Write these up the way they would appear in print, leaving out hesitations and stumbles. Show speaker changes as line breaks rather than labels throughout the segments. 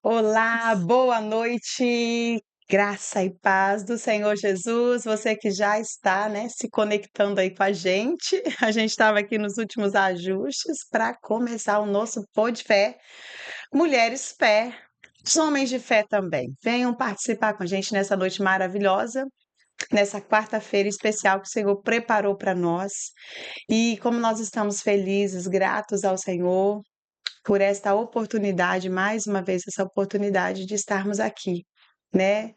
Olá, boa noite, graça e paz do Senhor Jesus. Você que já está, né, se conectando aí com a gente. A gente estava aqui nos últimos ajustes para começar o nosso Pô de Fé. Mulheres Fé, os homens de fé também. Venham participar com a gente nessa noite maravilhosa, nessa quarta-feira especial que o Senhor preparou para nós. E como nós estamos felizes, gratos ao Senhor por esta oportunidade, mais uma vez, essa oportunidade de estarmos aqui, né?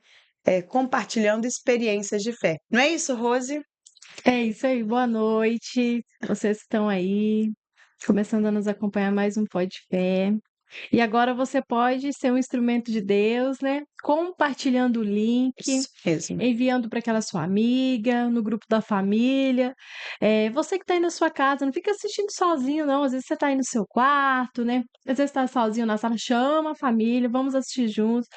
Compartilhando experiências de fé. Não é isso, Rose?
É isso aí, boa noite. Vocês que estão aí, começando a nos acompanhar mais um Pó de Fé. E agora você pode ser um instrumento de Deus, né? Compartilhando o link,
Isso mesmo.
enviando para aquela sua amiga, no grupo da família. Você que está aí na sua casa, não fica assistindo sozinho, não. Às vezes você está aí no seu quarto, né? Às vezes está sozinho na sala, chama a família, vamos assistir juntos,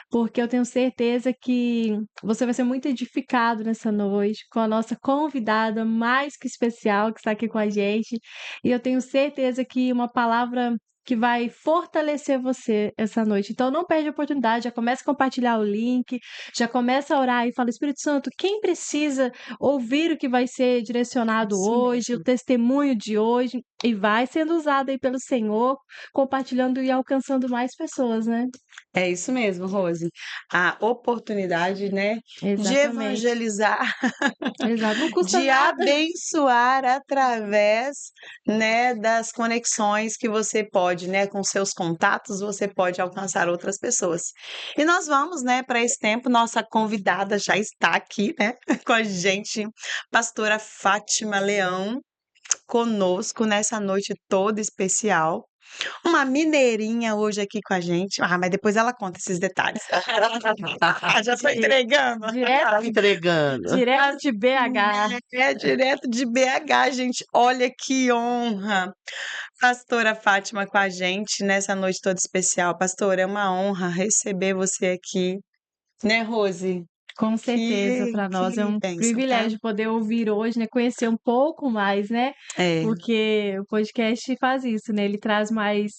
porque eu tenho certeza que você vai ser muito edificado nessa noite com a nossa convidada mais que especial que está aqui com a gente. E eu tenho certeza que uma palavra que vai fortalecer você essa noite. Então não perde a oportunidade, já começa a compartilhar o link, já começa a orar e fala: Espírito Santo, quem precisa ouvir o que vai ser direcionado
Isso
hoje, o
mesmo.
testemunho de hoje, e vai sendo usado aí pelo Senhor, compartilhando e alcançando mais pessoas, né?
É isso mesmo, Rose. A oportunidade, né, de
Exatamente.
evangelizar,
Exato, não custa
de
nada.
abençoar através, né, das conexões que você pode, né, com seus contatos, você pode alcançar outras pessoas. E nós vamos, né, para esse tempo, nossa convidada já está aqui, né, com a gente, pastora Fátima Leão, conosco nessa noite toda especial. Uma mineirinha hoje aqui com a gente. Ah, mas depois ela conta esses detalhes. Já estou
Di-
entregando.
Direto,
Tá entregando.
direto de BH.
É direto de BH, gente. Olha que honra. Pastora Fátima com a gente nessa noite toda especial. Pastora, é uma honra receber você aqui, né, Rose?
Com certeza, para nós é
Que
um
bênção, tá?
privilégio poder ouvir hoje, né? Conhecer um pouco mais, né?
É,
Porque o podcast faz isso, né? Ele traz mais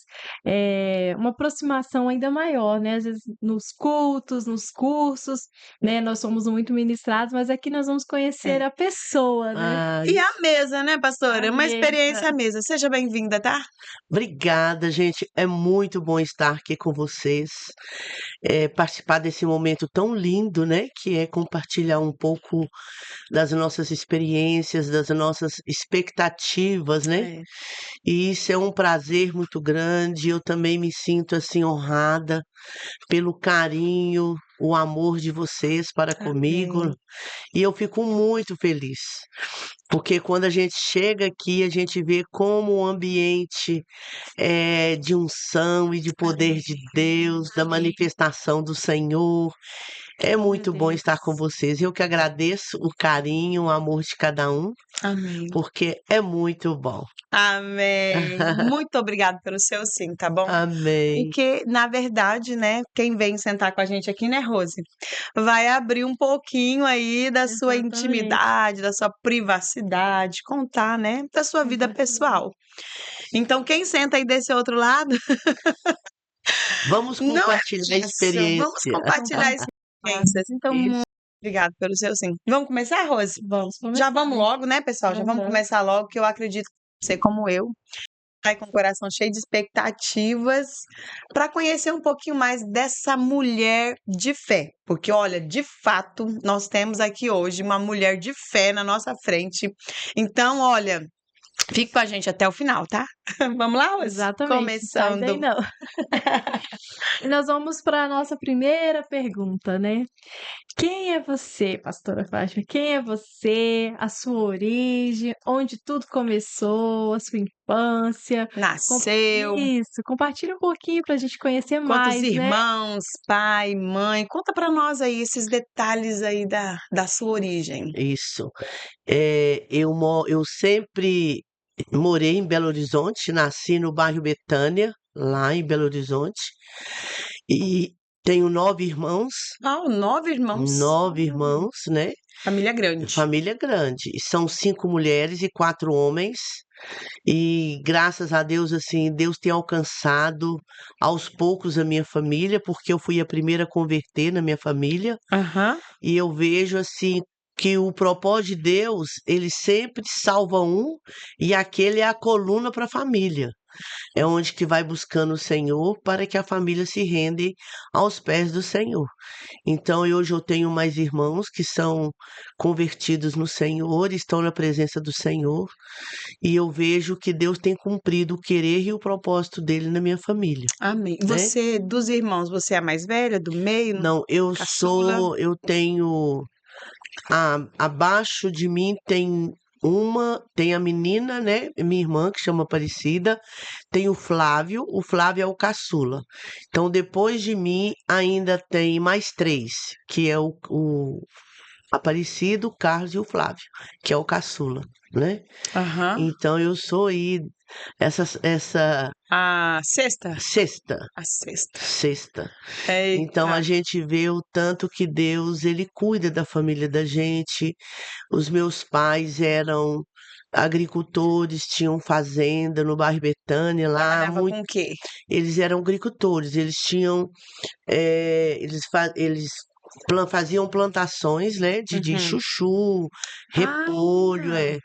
uma aproximação ainda maior, né? Às vezes nos cultos, nos cursos, né? Nós somos muito ministrados, mas aqui nós vamos conhecer
é.
a pessoa, né?
E
Ai,
a mesa, né,
A
pastora? Uma
mesa.
experiência à mesa. Seja bem-vinda, tá?
obrigada, gente. É muito bom estar aqui com vocês, participar desse momento tão lindo, né? Que é compartilhar um pouco das nossas experiências, das nossas expectativas, né?
É.
E isso é um prazer muito grande. Eu também me sinto assim honrada pelo carinho, o amor de vocês para comigo,
Amém.
e eu fico muito feliz. Porque quando a gente chega aqui, a gente vê como o ambiente é de unção e de poder
Amém.
de Deus, da manifestação do Senhor. É
Glória a
muito bom
Deus.
estar com vocês. Eu que agradeço o carinho, o amor de cada um,
Amém.
porque é muito bom.
Amém. Muito obrigada pelo seu sim, tá bom?
Amém.
Porque, na verdade, né, quem vem sentar com a gente aqui, né, Rose, vai abrir um pouquinho aí da sua
Exatamente.
intimidade, da sua privacidade, contar, né, da sua vida
Exatamente.
pessoal. Então, quem senta aí desse outro lado,
Vamos
não é
compartilhar a
fácil. Vamos
experiência.
compartilhar
Compartilhar.
experiências. Então, muito
Isso.
obrigada pelo seu sim. Vamos começar, Rose?
Vamos
Já
começar.
vamos logo, né, pessoal? Já vamos
Aham.
começar logo, que eu acredito que você, como eu, sai com o coração cheio de expectativas para conhecer um pouquinho mais dessa mulher de fé. Porque, olha, de fato, nós temos aqui hoje uma mulher de fé na nossa frente. Então, olha, fique com a gente até o final, tá? Vamos lá, Rose?
Exatamente, não sai daí
Começando.
não. E nós vamos para a nossa primeira pergunta, né? Quem é você, pastora Fátima? Quem é você? A sua origem? Onde tudo começou? A sua infância?
Nasceu.
Isso, compartilha um pouquinho para a gente conhecer
Quantos
mais, né?
irmãos, pai, mãe? Conta para nós aí esses detalhes aí da sua origem.
Isso. Eu sempre morei em Belo Horizonte, nasci no bairro Betânia, lá em Belo Horizonte, e Tenho 9 irmãos,
9 irmãos.
9 irmãos, né?
Família grande.
Família grande. E são 5 mulheres e 4 homens. E graças a Deus, assim, Deus tem alcançado aos poucos a minha família, porque eu fui a primeira a converter na minha família.
Aham.
E eu vejo, assim, que o propósito de Deus, ele sempre salva um, e aquele é a coluna para a família. É onde que vai buscando o Senhor para que a família se rende aos pés do Senhor. Então, hoje eu tenho mais irmãos que são convertidos no Senhor, estão na presença do Senhor, e eu vejo que Deus tem cumprido o querer e o propósito dele na minha família,
Amém.
né?
Você, dos irmãos, você é a mais velha, do meio,
Não,
caçula?
eu tenho, abaixo de mim tem a menina, né? Minha irmã, que chama Aparecida, tem o Flávio é o caçula. Então, depois de mim, ainda tem mais 3, que é o Aparecido, o Carlos e o Flávio, que é o caçula, né?
Aham.
Então, eu sou aí, essa
A sexta?
sexta,
A sexta.
sexta. Então,
Eita.
a gente vê o tanto que Deus, ele cuida da família da gente. Os meus pais eram agricultores, tinham fazenda no bairro Betânia, lá
Trabalhava
muito,
com o quê?
eles eram agricultores, eles tinham, eles faziam plantações, né, de
Uhum.
chuchu, repolho,
Ah,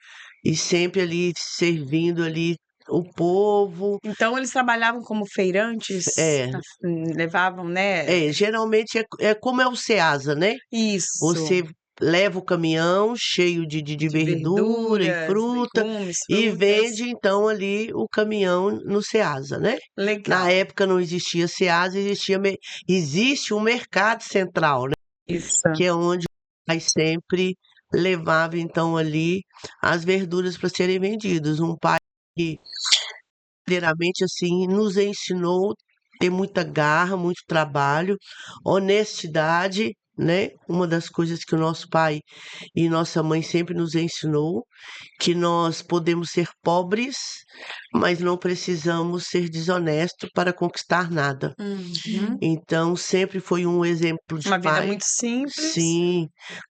e sempre ali servindo ali o povo.
então eles trabalhavam como feirantes,
É,
levavam, né?
geralmente é como é o Ceasa, né?
Isso,
Você leva o caminhão cheio de
de
verdura e
verduras,
fruta
legumes,
e
frutas.
vende então ali o caminhão no Ceasa, né? Na
Legal.
época não existia Ceasa, existe um mercado central, né?
Isso.
Que é onde o pai sempre levava então ali as verduras para serem vendidas. Um pai que verdadeiramente assim nos ensinou a ter muita garra, muito trabalho, honestidade, né? Uma das coisas que o nosso pai e nossa mãe sempre nos ensinou, que nós podemos ser pobres, mas não precisamos ser desonestos para conquistar nada.
Uhum.
Então, sempre foi um exemplo de
Uma vida
pai.
muito simples.
Sim,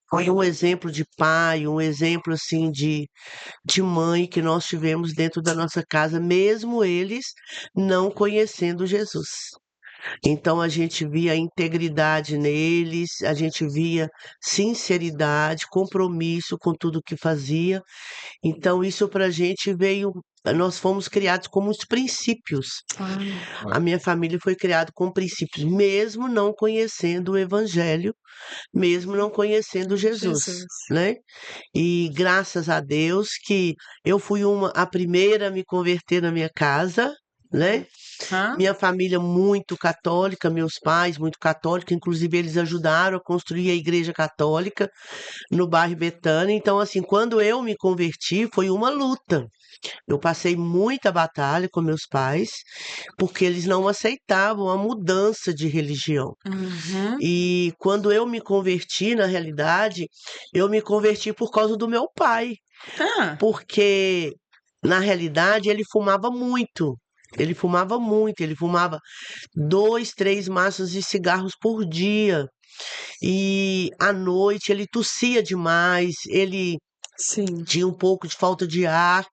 foi um exemplo de pai, um exemplo assim de mãe que nós tivemos dentro da nossa casa, mesmo eles não conhecendo Jesus. Então a gente via a integridade neles, a gente via sinceridade, compromisso com tudo que fazia. Então isso para a gente veio, nós fomos criados como os princípios. A minha família foi criada com princípios, mesmo não conhecendo o Evangelho, mesmo não conhecendo Jesus,
Jesus.
né? E graças a Deus que eu fui a primeira a me converter na minha casa, né?
Hã?
Minha família muito católica, meus pais muito católicos, inclusive eles ajudaram a construir a igreja católica no bairro Betânia. Então, assim, quando eu me converti, foi uma luta. Eu passei muita batalha com meus pais, porque eles não aceitavam a mudança de religião.
Uhum.
E quando eu me converti, na realidade, eu me converti por causa do meu pai,
Hã?
porque na realidade ele fumava muito. Ele fumava muito, ele fumava 2, 3 maços de cigarros por dia. E à noite ele tossia demais, ele
Sim.
tinha um pouco de falta de ar,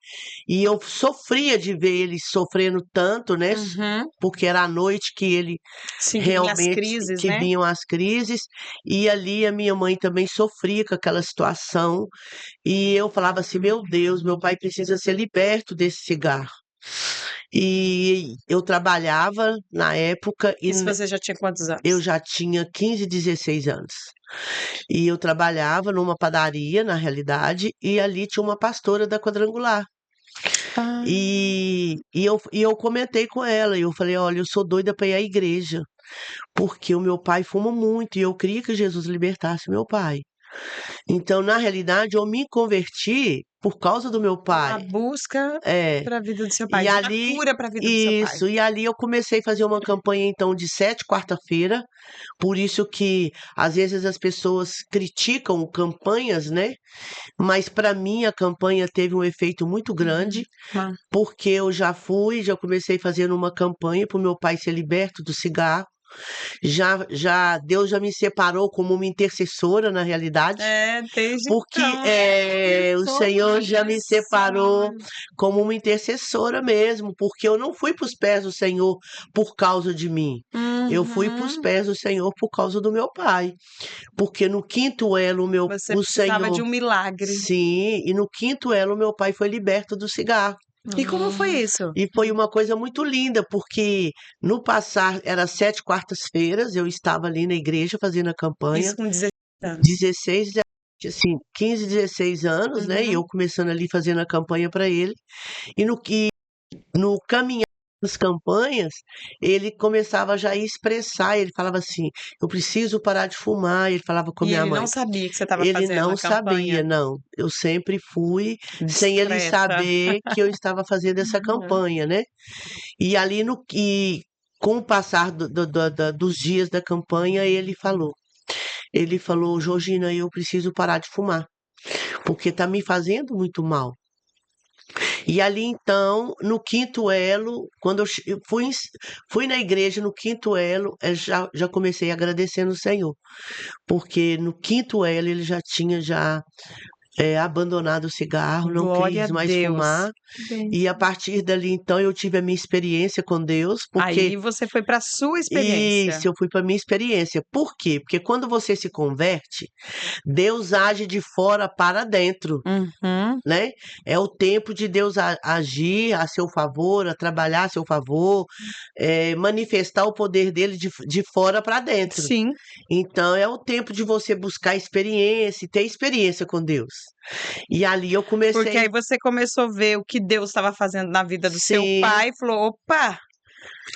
e eu sofria de ver ele sofrendo tanto, né?
Uhum.
Porque era à noite que ele
Sim, que vinha as
realmente
crises,
que
né?
vinham as crises, e ali a minha mãe também sofria com aquela situação, e eu falava assim: meu Deus, meu pai precisa ser liberto desse cigarro. E eu trabalhava na época e
Isso você já tinha quantos
eu
anos?
já tinha 15, 16 anos. E eu trabalhava numa padaria, na realidade, e ali tinha uma pastora da Quadrangular.
Ah,
E eu comentei com ela, e eu falei: olha, eu sou doida para ir à igreja, porque o meu pai fuma muito e eu queria que Jesus libertasse meu pai. Então, na realidade, eu me converti por causa do meu
uma
pai.
busca
É,
para a vida do seu pai,
e
de uma
ali,
cura para a vida do seu pai.
isso, e ali eu comecei a fazer uma campanha então de 7 quarta-feira, por isso que às vezes as pessoas criticam campanhas, né? Mas para mim a campanha teve um efeito muito grande,
Uhum. Ah,
porque eu já comecei fazendo uma campanha para o meu pai ser liberto do cigarro. Já Deus já me separou como uma intercessora, na realidade,
É, desde
porque
então.
o
Somos
Senhor já me separou
intercessores.
como uma intercessora mesmo, porque eu não fui para os pés do Senhor por causa de mim. Eu fui para os
Uhum.
pés do Senhor por causa do meu pai, porque no quinto elo
Você
o
precisava de
Senhor,
um milagre.
sim, e no quinto elo o meu pai foi liberto do cigarro.
E como foi
Nossa.
isso?
E foi uma coisa muito linda, porque no passar, era 7 quartas-feiras, eu estava ali na igreja fazendo a campanha,
Isso com 16 anos.
16, assim, 15, 16 anos, né? E
Uhum.
eu começando ali fazendo a campanha para ele. No caminhar das campanhas, ele começava já a expressar, ele falava assim: eu preciso parar de fumar. Ele falava com a
E
minha
ele
mãe.
não sabia que você estava
Ele
fazendo
não
a
sabia,
campanha
não. Eu sempre fui sem ele
discreta.
saber que eu estava fazendo essa
Uhum.
campanha, né? E ali com o passar dos dias da campanha, ele falou, Georgina, eu preciso parar de fumar, porque está me fazendo muito mal. E ali então, no quinto elo, quando eu fui na igreja, no quinto elo, já comecei agradecendo o Senhor, porque no quinto elo ele já tinha abandonado o cigarro, não
Glória a
quis mais
Deus.
fumar.
Que
E a
bênção.
partir dali, então, eu tive a minha experiência com Deus, porque
Aí você foi para sua experiência.
isso, eu fui para minha experiência. Por quê? Porque quando você se converte, Deus age de fora para dentro,
Uhum.
né? É o tempo de Deus agir a seu favor, a trabalhar a seu favor, manifestar o poder dele de fora para dentro.
Sim,
Então, é o tempo de você buscar experiência e ter experiência com Deus. E ali eu
porque
comecei,
aí você começou a ver o que Deus estava fazendo na vida do seu
sim,
pai e falou: opa,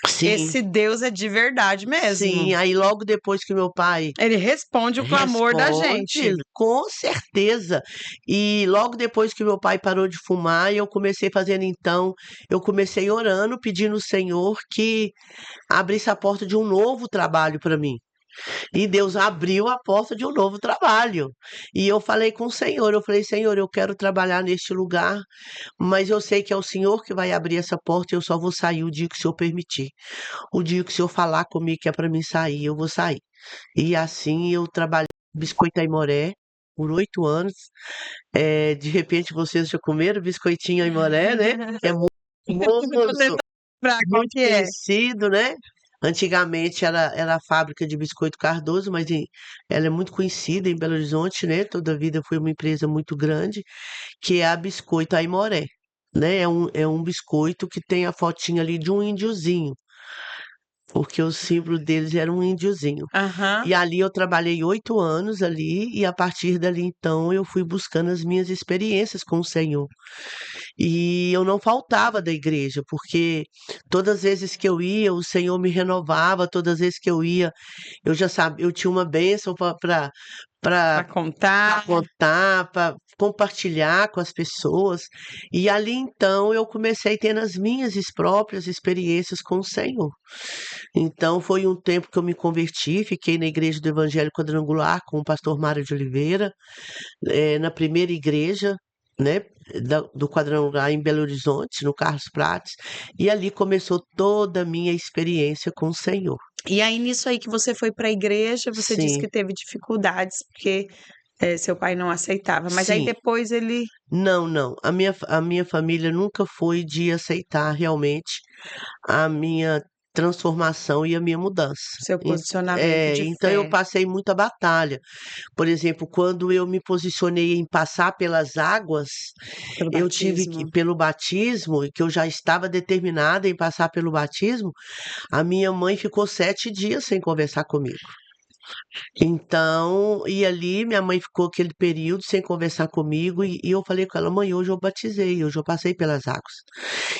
sim,
esse Deus é de verdade mesmo.
sim. Aí logo depois que meu pai
Ele responde o clamor da gente.
responde, com certeza. E logo depois que meu pai parou de fumar, eu comecei fazendo então, eu comecei orando, pedindo ao Senhor que abrisse a porta de um novo trabalho para mim. E Deus abriu a porta de um novo trabalho. E eu falei com o Senhor, eu falei, Senhor, eu quero trabalhar neste lugar, mas eu sei que é o Senhor que vai abrir essa porta e eu só vou sair o dia que o Senhor permitir. O dia que o Senhor falar comigo que é para mim sair, eu vou sair. E assim eu trabalhei no Biscoito Aimoré por 8 anos. De repente vocês já comeram biscoitinho Aimoré, né? É muito
Vou
famoso,
tentar lembrar qual
muito
que é.
conhecido, né? Antigamente era a fábrica de biscoito Cardoso, mas ela é muito conhecida em Belo Horizonte, né? Toda a vida foi uma empresa muito grande, que é a Biscoito Aimoré. Né? É um biscoito que tem a fotinha ali de um índiozinho, porque o símbolo deles era um índiozinho.
Aham.
E ali eu trabalhei 8 anos ali, e a partir dali então eu fui buscando as minhas experiências com o Senhor. E eu não faltava da igreja, porque todas as vezes que eu ia, o Senhor me renovava, todas as vezes que eu ia, eu já sabia, eu tinha uma bênção para
Pra contar.
contar, para compartilhar com as pessoas. E ali então eu comecei tendo as minhas próprias experiências com o Senhor. Então foi um tempo que eu me converti, fiquei na igreja do Evangelho Quadrangular com o pastor Mário de Oliveira, na primeira igreja, né, do Quadrangular em Belo Horizonte, no Carlos Prates, e ali começou toda a minha experiência com o Senhor.
E aí, nisso aí que você foi para a igreja, você disse
Sim,
que teve dificuldades, porque seu pai não aceitava. Mas aí
sim.
depois ele.
Não, não. A minha família nunca foi de aceitar realmente a minha transformação e a minha mudança.
Seu posicionamento de
Então eu
fé
passei muita batalha. Por exemplo, quando eu me posicionei em passar pelas águas,
pelo
eu tive que,
batismo.
pelo batismo, e que eu já estava determinada em passar pelo batismo, a minha mãe ficou 7 dias sem conversar comigo. Então, e ali minha mãe ficou aquele período sem conversar comigo, e eu falei com ela, mãe, hoje eu batizei, hoje eu passei pelas águas.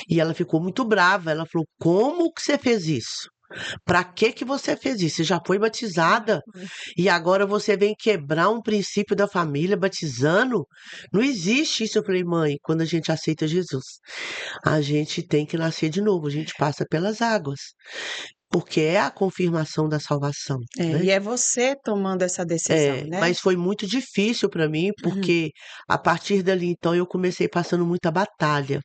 E ela ficou muito brava, ela falou, como que você fez isso? Para que você fez isso? Você já foi batizada e agora você vem quebrar um princípio da família batizando? Não existe isso. Eu falei, mãe, quando a gente aceita Jesus, a gente tem que nascer de novo, a gente passa pelas águas, porque é a confirmação da salvação, né?
E é você tomando essa decisão, né?
Mas foi muito difícil para mim,
Uhum.
porque a partir dali então eu comecei passando muita batalha.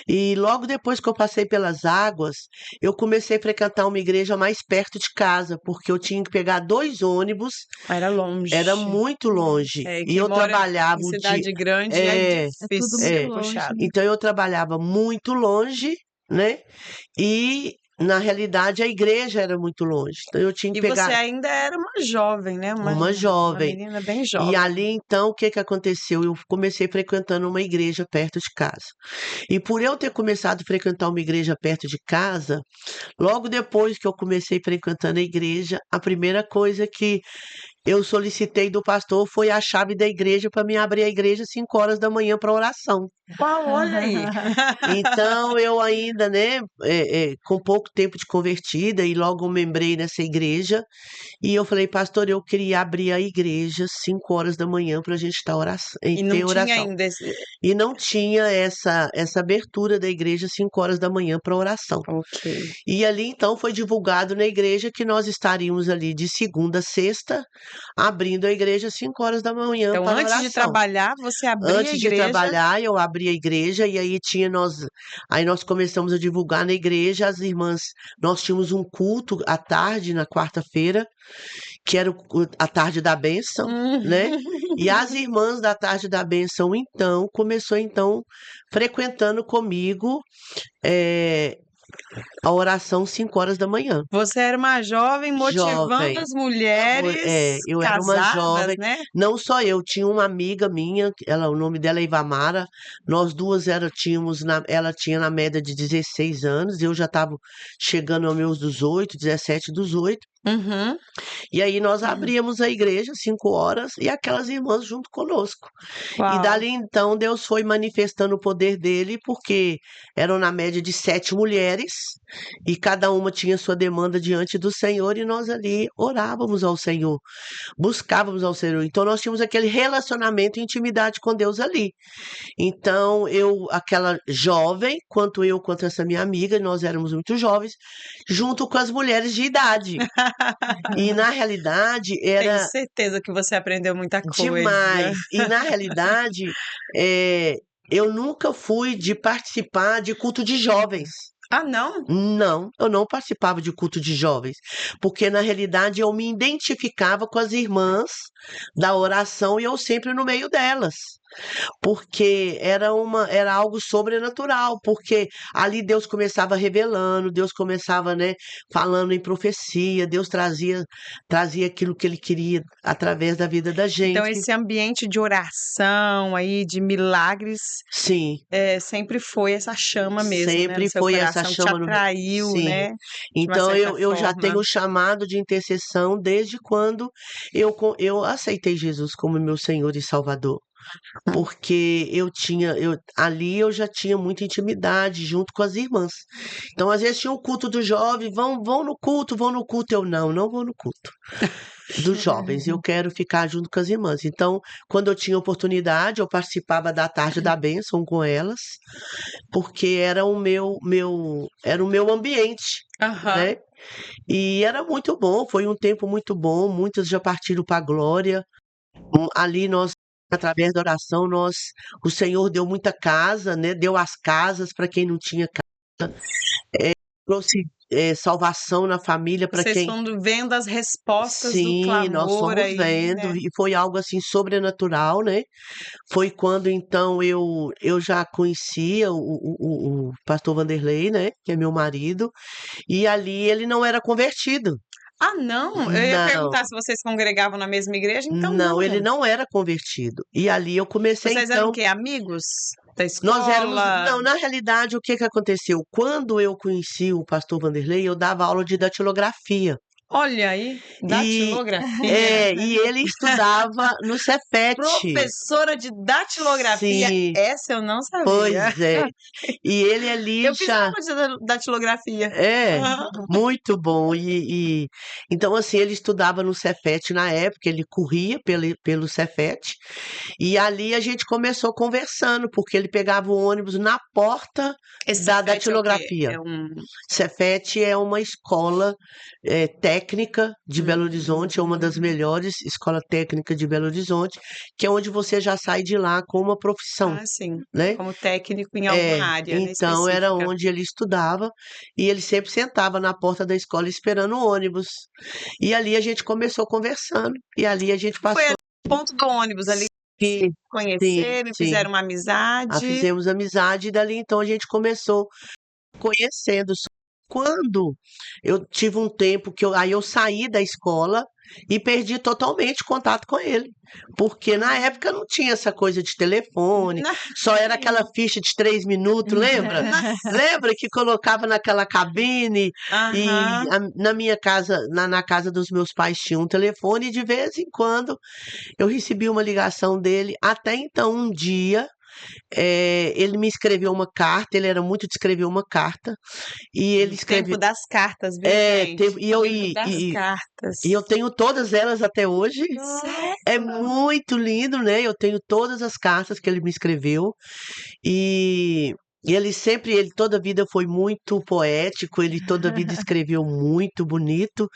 E logo depois que eu passei pelas águas, eu comecei a frequentar uma igreja mais perto de casa, porque eu tinha que pegar 2 ônibus,
Era
era
longe.
muito longe.
É,
E
quem
eu
mora
trabalhava
em
o dia.
cidade grande é
É,
É tudo
difícil,
muito
é
é.
longe,
puxado.
né?
Então eu trabalhava muito longe, né? E na realidade a igreja era muito longe. Então eu tinha que
E você
pegar
ainda era uma jovem, né?
uma
Uma
jovem.
menina bem
E
jovem.
ali então, o que que aconteceu? Eu comecei frequentando uma igreja perto de casa. E por eu ter começado a frequentar uma igreja perto de casa, logo depois que eu comecei frequentando a igreja, a primeira coisa que eu solicitei do pastor foi a chave da igreja para me abrir a igreja às 5 horas da manhã para oração.
Uau, olha aí.
Então eu ainda, né, com pouco tempo de convertida e logo membrei nessa igreja, e eu falei, pastor, eu queria abrir a igreja às 5 horas da manhã para a gente estar
E não
ter
tinha
oração.
ainda esse.
E não tinha essa abertura da igreja às 5 horas da manhã para oração.
Ok.
E ali então foi divulgado na igreja que nós estaríamos ali de segunda a sexta, abrindo a igreja às 5 horas da manhã
Então,
para
antes de
oração.
trabalhar, você abria a
Antes de
igreja.
trabalhar, eu abri a igreja e aí nós começamos a divulgar na igreja as irmãs. Nós tínhamos um culto à tarde, na quarta-feira, que era a tarde da bênção, né? E as irmãs da tarde da bênção, então, começou então frequentando comigo eh, a oração 5 horas da manhã.
Você era uma jovem motivando
Jovem.
as mulheres
Eu era uma
casadas,
jovem,
né?
não só eu, tinha uma amiga minha, o nome dela é Ivamara, nós duas ela tinha na média de 16 anos, eu já estava chegando aos meus 18, 17, 18,
Uhum.
e aí nós abríamos a igreja 5 horas e aquelas irmãs junto conosco. E
Uau.
dali então Deus foi manifestando o poder dele, porque eram na média de 7 mulheres, e cada uma tinha sua demanda diante do Senhor, e nós ali orávamos ao Senhor, buscávamos ao Senhor. Então nós tínhamos aquele relacionamento e intimidade com Deus ali. Então aquela jovem, quanto essa minha amiga, nós éramos muito jovens, junto com as mulheres de idade. E na realidade
Tenho
era
certeza que você aprendeu muita coisa.
demais. E na realidade, eu nunca fui de participar de culto de jovens.
Ah, não?
Não, eu não participava de culto de jovens, porque na realidade eu me identificava com as irmãs da oração e eu sempre no meio delas. Porque era algo sobrenatural, porque ali Deus começava revelando, Deus começava, né, falando em profecia, Deus trazia aquilo que ele queria através da vida da
Então,
gente.
esse ambiente de oração aí, de milagres,
Sim,
sempre foi essa chama mesmo, né, no
sempre
seu
foi essa
coração, te
chama no meu.
atraiu,
Sim.
né, de uma
Então
certa
eu já
forma.
tenho chamado de intercessão desde quando eu aceitei Jesus como meu Senhor e Salvador. Porque ali eu já tinha muita intimidade junto com as irmãs. Então, às vezes tinha um culto do jovem, vão no culto, vão no culto. Eu não vou no culto dos jovens, eu quero ficar junto com as irmãs. Então, quando eu tinha oportunidade, eu participava da tarde da bênção com elas, porque era era o meu ambiente,
Aham.
né? E era muito bom, foi um tempo muito bom, muitas já partiram para a glória. Ali nós, através da oração, o Senhor deu muita casa, né? Deu as casas para quem não tinha casa, trouxe salvação na família para
Vocês
quem.
foram vendo as respostas do
Sim, nós
clamor
fomos
aí,
vendo,
né.
e foi algo assim sobrenatural, né? Foi quando então eu já conhecia o pastor Vanderlei, né? Que é meu marido, e ali ele não era convertido.
Ah, não? Eu ia
Não,
perguntar se vocês congregavam na mesma igreja, então
não, ele
não.
não era convertido. E ali eu comecei
Vocês eram o
então.
quê? Amigos da
Nós éramos.
escola?
Não, na realidade, o que que aconteceu? Quando eu conheci o pastor Vanderlei, eu dava aula de datilografia.
Olha aí,
E,
datilografia.
e ele estudava no Cefete.
Professora de datilografia,
Sim,
essa eu não sabia.
pois é. E ele ali
Eu fiz
já.
aula de datilografia.
É, muito bom. Então, assim, ele estudava no Cefete na época, ele corria pelo Cefete, e ali a gente começou conversando, porque ele pegava o ônibus na porta
Esse
da
Cefete é o quê?
datilografia.
É um
Cefete é uma escola técnica de Belo Horizonte, é uma das melhores escola técnica de Belo Horizonte, que é onde você já sai de lá com uma profissão,
Ah, sim.
né?
Como técnico em alguma área, né,
Então era
específica.
onde ele estudava e ele sempre sentava na porta da escola esperando o ônibus. E ali a gente começou conversando e ali a gente
Foi
passou.
ali no ponto do ônibus, ali
Sim, sim,
conheceram e
sim.
fizeram uma amizade.
Fizemos amizade e dali então a gente começou conhecendo. Só quando eu tive um tempo aí eu saí da escola e perdi totalmente contato com ele, porque na
Ah,
época não tinha essa coisa de telefone,
na
só era aquela ficha de 3 minutos, lembra? Lembra que colocava naquela cabine e
aham.
na minha casa, na casa dos meus pais tinha um telefone e de vez em quando eu recebi uma ligação dele. Até então, um dia ele me escreveu uma carta, ele era muito de escrever uma carta, e ele
No tempo
escreveu.
das cartas, viu, gente?
E eu,
Tempo das cartas.
e eu tenho todas elas até hoje. É
Sério?
muito lindo, né? Eu tenho todas as cartas que ele me escreveu, e. E ele toda a vida foi muito poético, ele toda a vida escreveu muito bonito,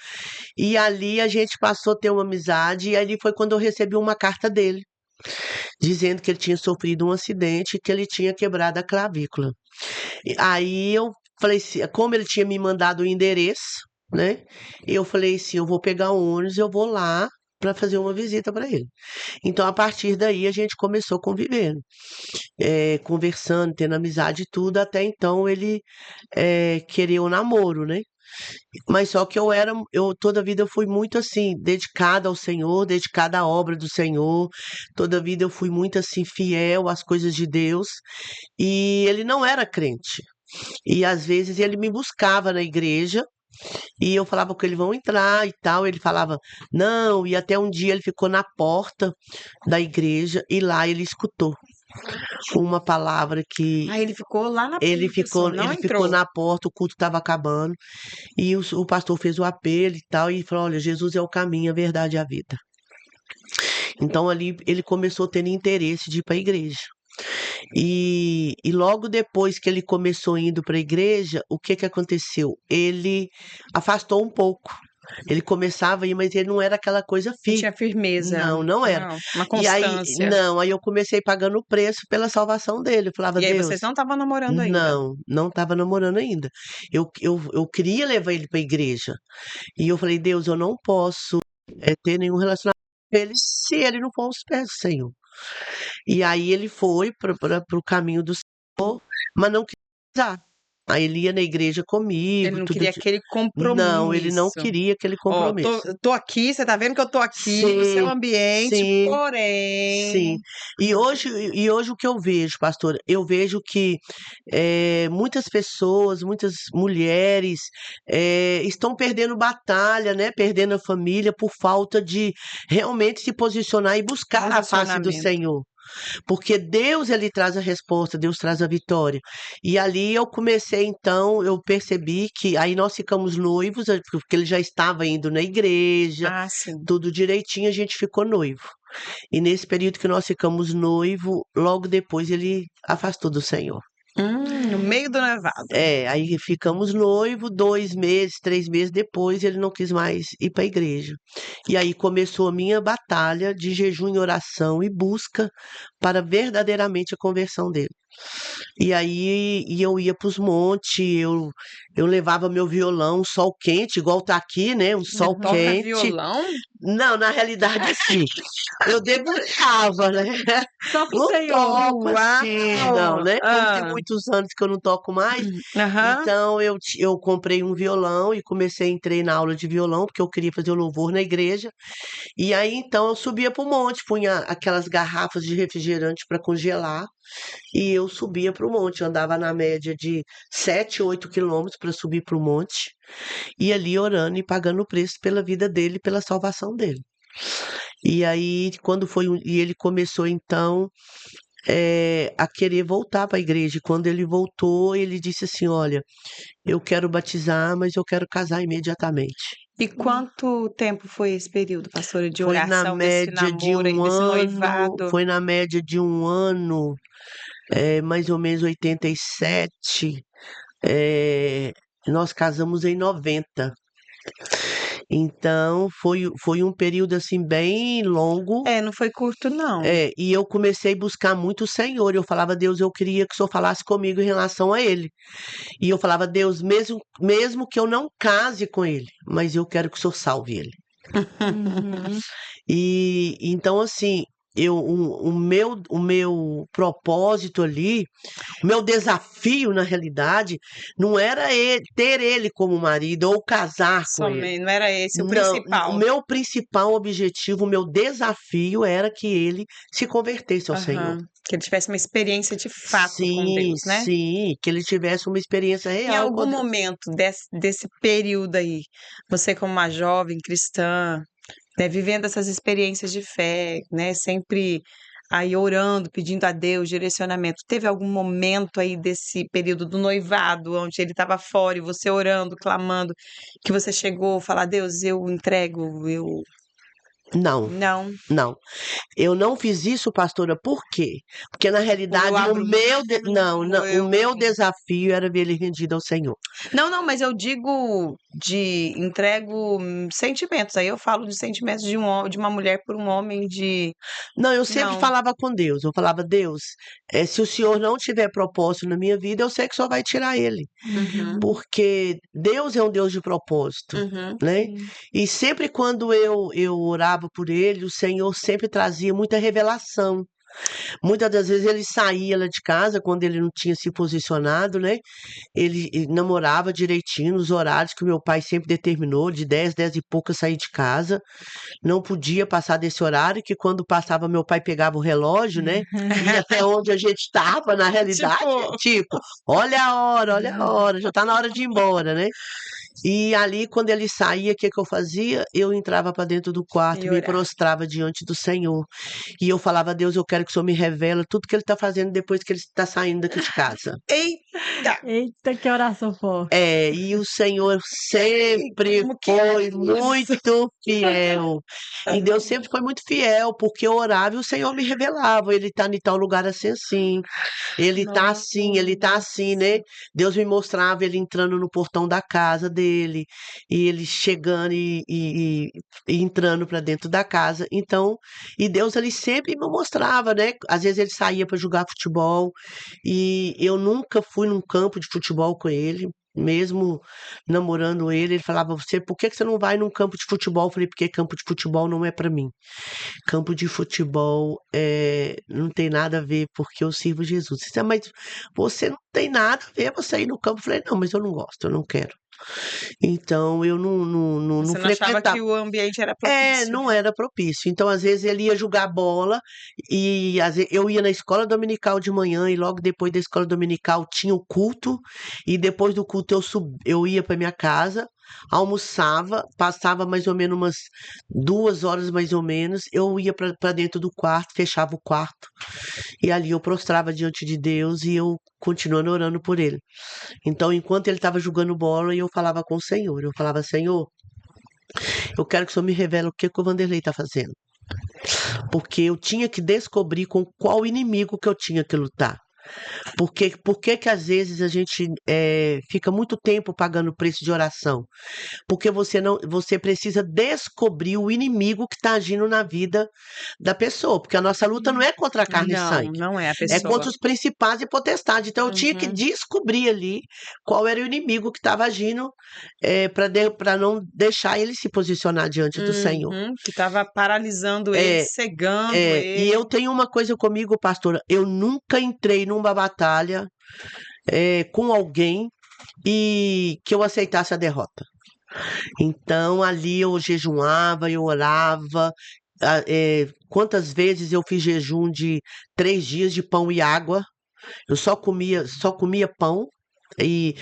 e ali a gente passou a ter uma amizade, e ali foi quando eu recebi uma carta dele, dizendo que ele tinha sofrido um acidente e que ele tinha quebrado a clavícula. E aí eu falei assim, como ele tinha me mandado o endereço, né? Eu falei assim, eu vou pegar o ônibus, eu vou lá para fazer uma visita para ele. Então, a partir daí, a gente começou convivendo, conversando, tendo amizade e tudo, até então ele querer o namoro, né? Mas só que eu toda a vida eu fui muito assim, dedicada ao Senhor, dedicada à obra do Senhor. Toda a vida eu fui muito assim, fiel às coisas de Deus. E ele não era crente. E às vezes ele me buscava na igreja e eu falava que eles vão entrar e tal. Ele falava, não, e até um dia ele ficou na porta da igreja e lá ele escutou uma palavra que
Aí ele ficou lá na porta só, não
ele ficou
entrou.
na porta, o culto estava acabando. E o pastor fez o apelo e tal, e falou: olha, Jesus é o caminho, a verdade e a vida. Então ali ele começou a ter interesse de ir para a igreja. E logo depois que ele começou indo para a igreja, o que que aconteceu? Ele afastou um pouco. Ele começava a ir, mas ele não era aquela coisa
Não
fixa.
tinha firmeza,
Não, não era.
não, uma
E aí,
constância.
não, aí eu comecei pagando o preço pela salvação dele. Eu falava,
E aí
Deus,
vocês não estavam namorando ainda?
não estava namorando ainda. Eu queria levar ele para a igreja. E eu falei, Deus, eu não posso ter nenhum relacionamento com ele se ele não for aos pés do Senhor. E aí ele foi para o caminho do Senhor, mas não quis casar. Aí ele ia na igreja
Ele
comigo,
não
tudo.
queria aquele
Não, ele não
compromisso.
queria aquele
Ó,
compromisso.
tô aqui, você tá vendo que eu tô aqui no seu
Sim,
ambiente,
sim, sim.
porém.
E hoje o que eu vejo, pastora, eu vejo que muitas pessoas, muitas mulheres estão perdendo batalha, né? Perdendo a família por falta de realmente se posicionar e buscar a face do
Relacionamento.
Senhor. Porque Deus, ele traz a resposta, Deus traz a vitória. E ali eu comecei, então, eu percebi que aí nós ficamos noivos, porque ele já estava indo na igreja,
Ah, sim.
tudo direitinho, a gente ficou noivo. E nesse período que nós ficamos noivo, logo depois ele afastou do Senhor.
No meio do nevado.
Aí ficamos noivo, 2 meses, 3 meses depois, ele não quis mais ir para a igreja. E aí começou a minha batalha de jejum e oração e busca para verdadeiramente a conversão dele. E aí eu ia para os montes, eu levava meu violão, sol quente, igual tá aqui, né? Um
Você
sol
toca
quente.
violão?
Não, na realidade, sim. Eu debutava, né?
Só pro
Não
Senhor.
toco assim, não,
Uau!
né? Como tem
Ah,
muitos anos que eu não toco mais,
aham.
então eu comprei um violão e comecei a entrar na aula de violão, porque eu queria fazer o louvor na igreja. E aí então eu subia para o monte, punha aquelas garrafas de refrigerante para congelar, e eu subia para o monte. Eu andava na média de 7, 8 quilômetros para subir para o monte, e ali orando e pagando o preço pela vida dele, pela salvação dele. E aí, e ele começou então a querer voltar para a igreja. E quando ele voltou, ele disse assim: olha, eu quero batizar, mas eu quero casar imediatamente.
E quanto tempo foi esse período, pastora, de
Foi na
oração, desse
média de
namoro aí,
um
desse
ano,
noivado?
foi na média de um ano, mais ou menos 87. Nós casamos em 90. Então, foi um período assim bem longo.
Não foi curto, não.
E eu comecei a buscar muito o Senhor. Eu falava, Deus, eu queria que o Senhor falasse comigo em relação a ele. E eu falava, Deus, mesmo que eu não case com ele, mas eu quero que o Senhor salve ele.
Uhum.
E então, assim, o meu propósito ali, o meu desafio, na realidade, não era ter ele como marido ou casar com ele.
Somente, não era esse o
Não, o
principal.
meu principal objetivo, o meu desafio era que ele se convertesse ao Senhor.
Aham. Que ele tivesse uma experiência de fato com
Sim,
Deus, né?
sim, que ele tivesse uma experiência
Em
real com
algum
Deus.
momento desse período aí, você como uma jovem cristã, né, vivendo essas experiências de fé, né, sempre aí orando, pedindo a Deus direcionamento, teve algum momento aí desse período do noivado, onde ele estava fora e você orando, clamando, que você chegou a falar, Deus, eu entrego, eu...
Não,
Não,
não. Eu não fiz isso, pastora, por quê? Porque na
ou eu
realidade
abro
não,
mão, ou
o
eu...
meu desafio era ver ele rendido ao Senhor.
Não, mas eu digo de entrego sentimentos. Aí eu falo de sentimentos de uma mulher por um homem de
Não, eu sempre
não.
falava com Deus. Eu falava, Deus, se o Senhor não tiver propósito na minha vida, eu sei que o Senhor vai tirar ele.
Uhum,
Uhum.
Porque Deus é um Deus de propósito,
uhum.
né?
Sim.
E sempre quando eu orava por ele, o Senhor sempre trazia muita revelação. Muitas das vezes ele saía lá de casa quando ele não tinha se posicionado, né? Ele namorava direitinho nos horários que o meu pai sempre determinou, de 10, 10 e pouca sair de casa. Não podia passar desse horário, que quando passava meu pai pegava o relógio, né? E até onde a gente estava, na realidade,
Tipo,
tipo, olha a hora, já tá na hora de ir embora, né? E ali, quando ele saía, o que que eu fazia? Eu entrava para dentro do quarto,
e
me
orar.
prostrava diante do Senhor. E eu falava, Deus, eu quero que o Senhor me revela tudo que ele está fazendo depois que ele está saindo daqui de casa.
Eita!
Eita, que oração forte.
E o Senhor
E
sempre
como que é
foi
isso?
muito fiel. E Deus sempre foi muito fiel, porque eu orava e o Senhor me revelava. Ele está em tal lugar assim, assim. Ele tá assim, né? Deus me mostrava ele entrando no portão da casa dele, e ele chegando e entrando para dentro da casa. Então, e Deus ele sempre me mostrava, né? Às vezes ele saía para jogar futebol, e eu nunca fui num campo de futebol com ele. Mesmo namorando ele falava: Você, por que que você não vai num campo de futebol? Eu falei: Porque campo de futebol não é para mim. Campo de futebol não tem nada a ver, porque eu sirvo Jesus. Ele disse, mas você não tem nada a ver você ir no campo. Eu falei, não, mas eu não gosto, eu não quero. Então eu não
Você não achava
frequentava.
que o ambiente era propício?
Não era propício. Então, às vezes, ele ia jogar bola e eu ia na escola dominical de manhã e logo depois da escola dominical tinha o culto e depois do culto eu ia para minha casa, almoçava, passava mais ou menos umas 2 horas mais ou menos, eu ia para dentro do quarto, fechava o quarto e ali eu prostrava diante de Deus e eu continuando orando por ele. Então, enquanto ele estava jogando bola, eu falava com o Senhor. Eu falava, Senhor, eu quero que o Senhor me revele o que que o Vanderlei está fazendo. Porque eu tinha que descobrir com qual inimigo que eu tinha que lutar. Porque por que que às vezes a gente fica muito tempo pagando preço de oração? Porque você precisa descobrir o inimigo que está agindo na vida da pessoa. Porque a nossa luta não é contra a carne e
Não,
sangue.
não é a
É
pessoa.
contra os principais e potestades. Então eu tinha que
Uhum,
descobrir ali qual era o inimigo que estava agindo para não deixar ele se posicionar diante do Senhor.
uhum, que estava paralisando ele,
É,
cegando
e
ele.
eu tenho uma coisa comigo, pastora. Eu nunca entrei numa batalha com alguém e que eu aceitasse a derrota. Então ali eu jejuava, eu orava. Quantas vezes eu fiz jejum de 3 dias de pão e água? Eu só comia pão e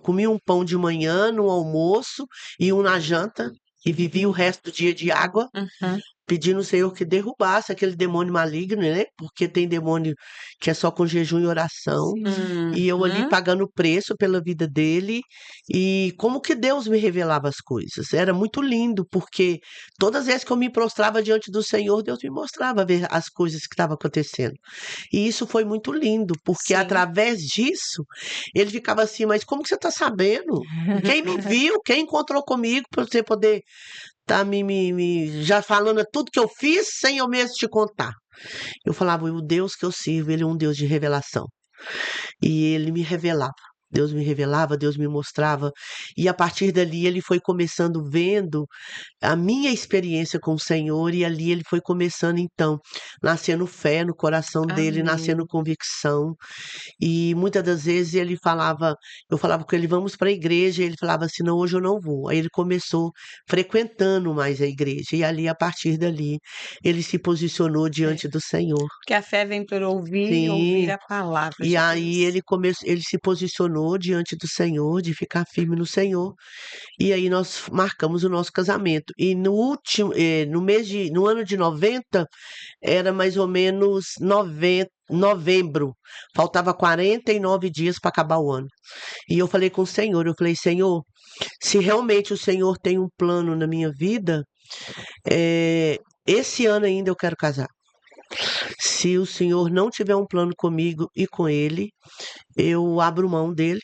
comia um pão de manhã no almoço e um na janta e vivia o resto do dia de água.
Uhum.
pedindo ao Senhor que derrubasse aquele demônio maligno, né? Porque tem demônio que é só com jejum e oração. E eu ali
Uhum.
pagando o preço pela vida dele, e como que Deus me revelava as coisas. Era muito lindo, porque todas as vezes que eu me prostrava diante do Senhor, Deus me mostrava as coisas que estavam acontecendo. E isso foi muito lindo, porque
Sim.
através disso, ele ficava assim, mas como que você está sabendo? Quem me viu, quem encontrou comigo para você poder estar já falando tudo que eu fiz sem eu mesmo te contar? Eu falava, o Deus que eu sirvo, ele é um Deus de revelação. E ele me revelava. Deus me revelava, Deus me mostrava. E a partir dali ele foi começando vendo a minha experiência com o Senhor, e ali ele foi começando então, nascendo fé no coração dele, nascendo
Amém.
convicção. E muitas das vezes ele falava, eu falava com ele, vamos para a igreja, e ele falava assim, não, hoje eu não vou. Aí ele começou frequentando mais a igreja, e ali, a partir dali, ele se posicionou
É,
diante do Senhor.
porque a fé vem por ouvir e ouvir
Sim,
a palavra
e
de
aí
Deus.
ele se posicionou diante do Senhor, de ficar firme no Senhor. E aí nós marcamos o nosso casamento. E no último, no ano de 90, era mais ou menos novembro. Faltava 49 dias para acabar o ano. E eu falei com o Senhor, eu falei, Senhor, se realmente o Senhor tem um plano na minha vida, esse ano ainda eu quero casar. Se o Senhor não tiver um plano comigo e com ele, eu abro mão dele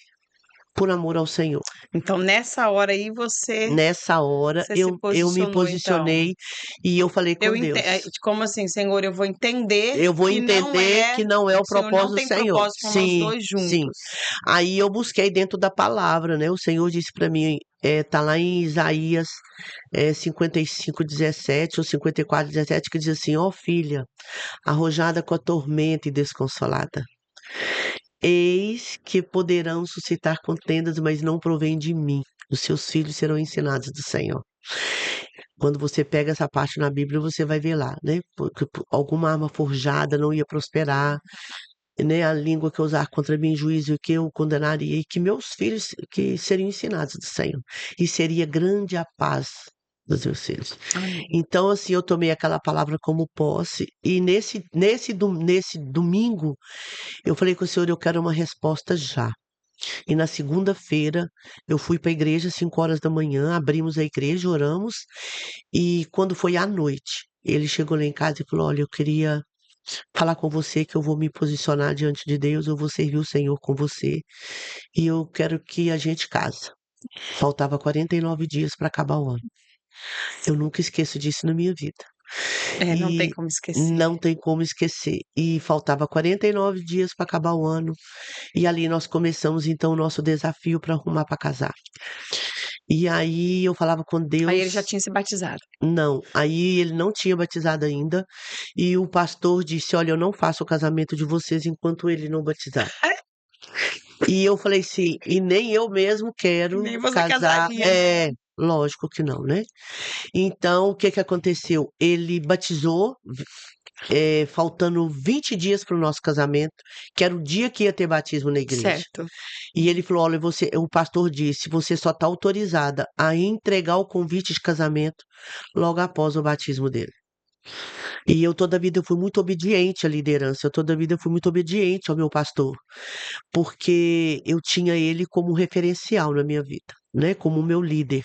por amor ao Senhor.
Então, nessa hora aí, você
Nessa hora,
você se
eu me
posicionou, então.
posicionei e eu falei
Eu
com Deus.
como assim, Senhor, eu vou entender
Eu vou
que não
entender
é
que não é o
o Senhor não
propósito do
tem
Senhor.
propósito para nós
Sim,
2
sim.
juntos.
Aí eu busquei dentro da palavra, né? O Senhor disse para mim, tá lá em Isaías 55:17 ou 54:17, que diz assim: ó filha, arrojada com a tormenta e desconsolada. Eis que poderão suscitar contendas, mas não provém de mim. Os seus filhos serão ensinados do Senhor. Quando você pega essa parte na Bíblia, você vai ver lá, né? Porque alguma arma forjada não ia prosperar, né? A língua que eu usar contra mim em juízo, que eu condenaria, e que meus filhos que seriam ensinados do Senhor. E seria grande a paz dos meus filhos.
Amém.
Então, assim, eu tomei aquela palavra como posse, e nesse domingo, eu falei com o Senhor, eu quero uma resposta já. E na segunda-feira, eu fui para a igreja às 5 horas da manhã, abrimos a igreja, oramos, e quando foi à noite, ele chegou lá em casa e falou: olha, eu queria falar com você que eu vou me posicionar diante de Deus, eu vou servir o Senhor com você, e eu quero que a gente casa. Faltava 49 dias para acabar o ano. Eu nunca esqueço disso na minha vida.
É, não tem
E
como esquecer.
não tem como esquecer. E faltava 49 dias para acabar o ano. E ali nós começamos então o nosso desafio para arrumar para casar. E aí eu falava com
Aí
Deus,
ele já tinha se batizado.
não. Aí ele não tinha batizado ainda. E o pastor disse: olha, eu não faço o casamento de vocês enquanto ele não batizar. E eu falei assim, e nem eu mesmo quero
Nem você
casar.
casaria, né.
É, lógico que não, né? Então, o que que aconteceu? Ele batizou, faltando 20 dias para o nosso casamento, que era o dia que ia ter batismo na igreja.
Certo.
E ele falou: olha, o pastor disse, você só está autorizada a entregar o convite de casamento logo após o batismo dele. E eu toda a vida eu fui muito obediente à liderança, eu toda a vida eu fui muito obediente ao meu pastor, porque eu tinha ele como referencial na minha vida, né? Como meu líder.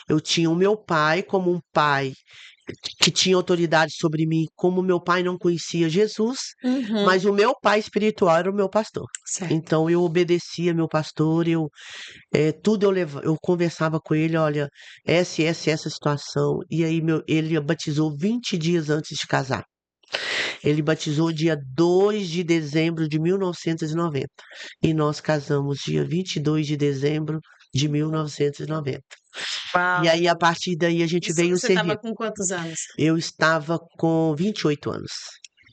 Eu tinha o meu pai como um pai que tinha autoridade sobre mim, como meu pai não conhecia Jesus,
Uhum.
mas o meu pai espiritual era o meu pastor.
Certo.
Então eu obedecia meu pastor, tudo eu conversava com ele, olha, essa situação. E aí ele batizou 20 dias antes de casar. Ele batizou dia 2 de dezembro de 1990. E nós casamos dia 22 de dezembro de 1990. E
Uau!
aí, a partir daí, a gente
Isso
veio
você estava
servir.
com quantos anos?
Eu estava com 28 anos.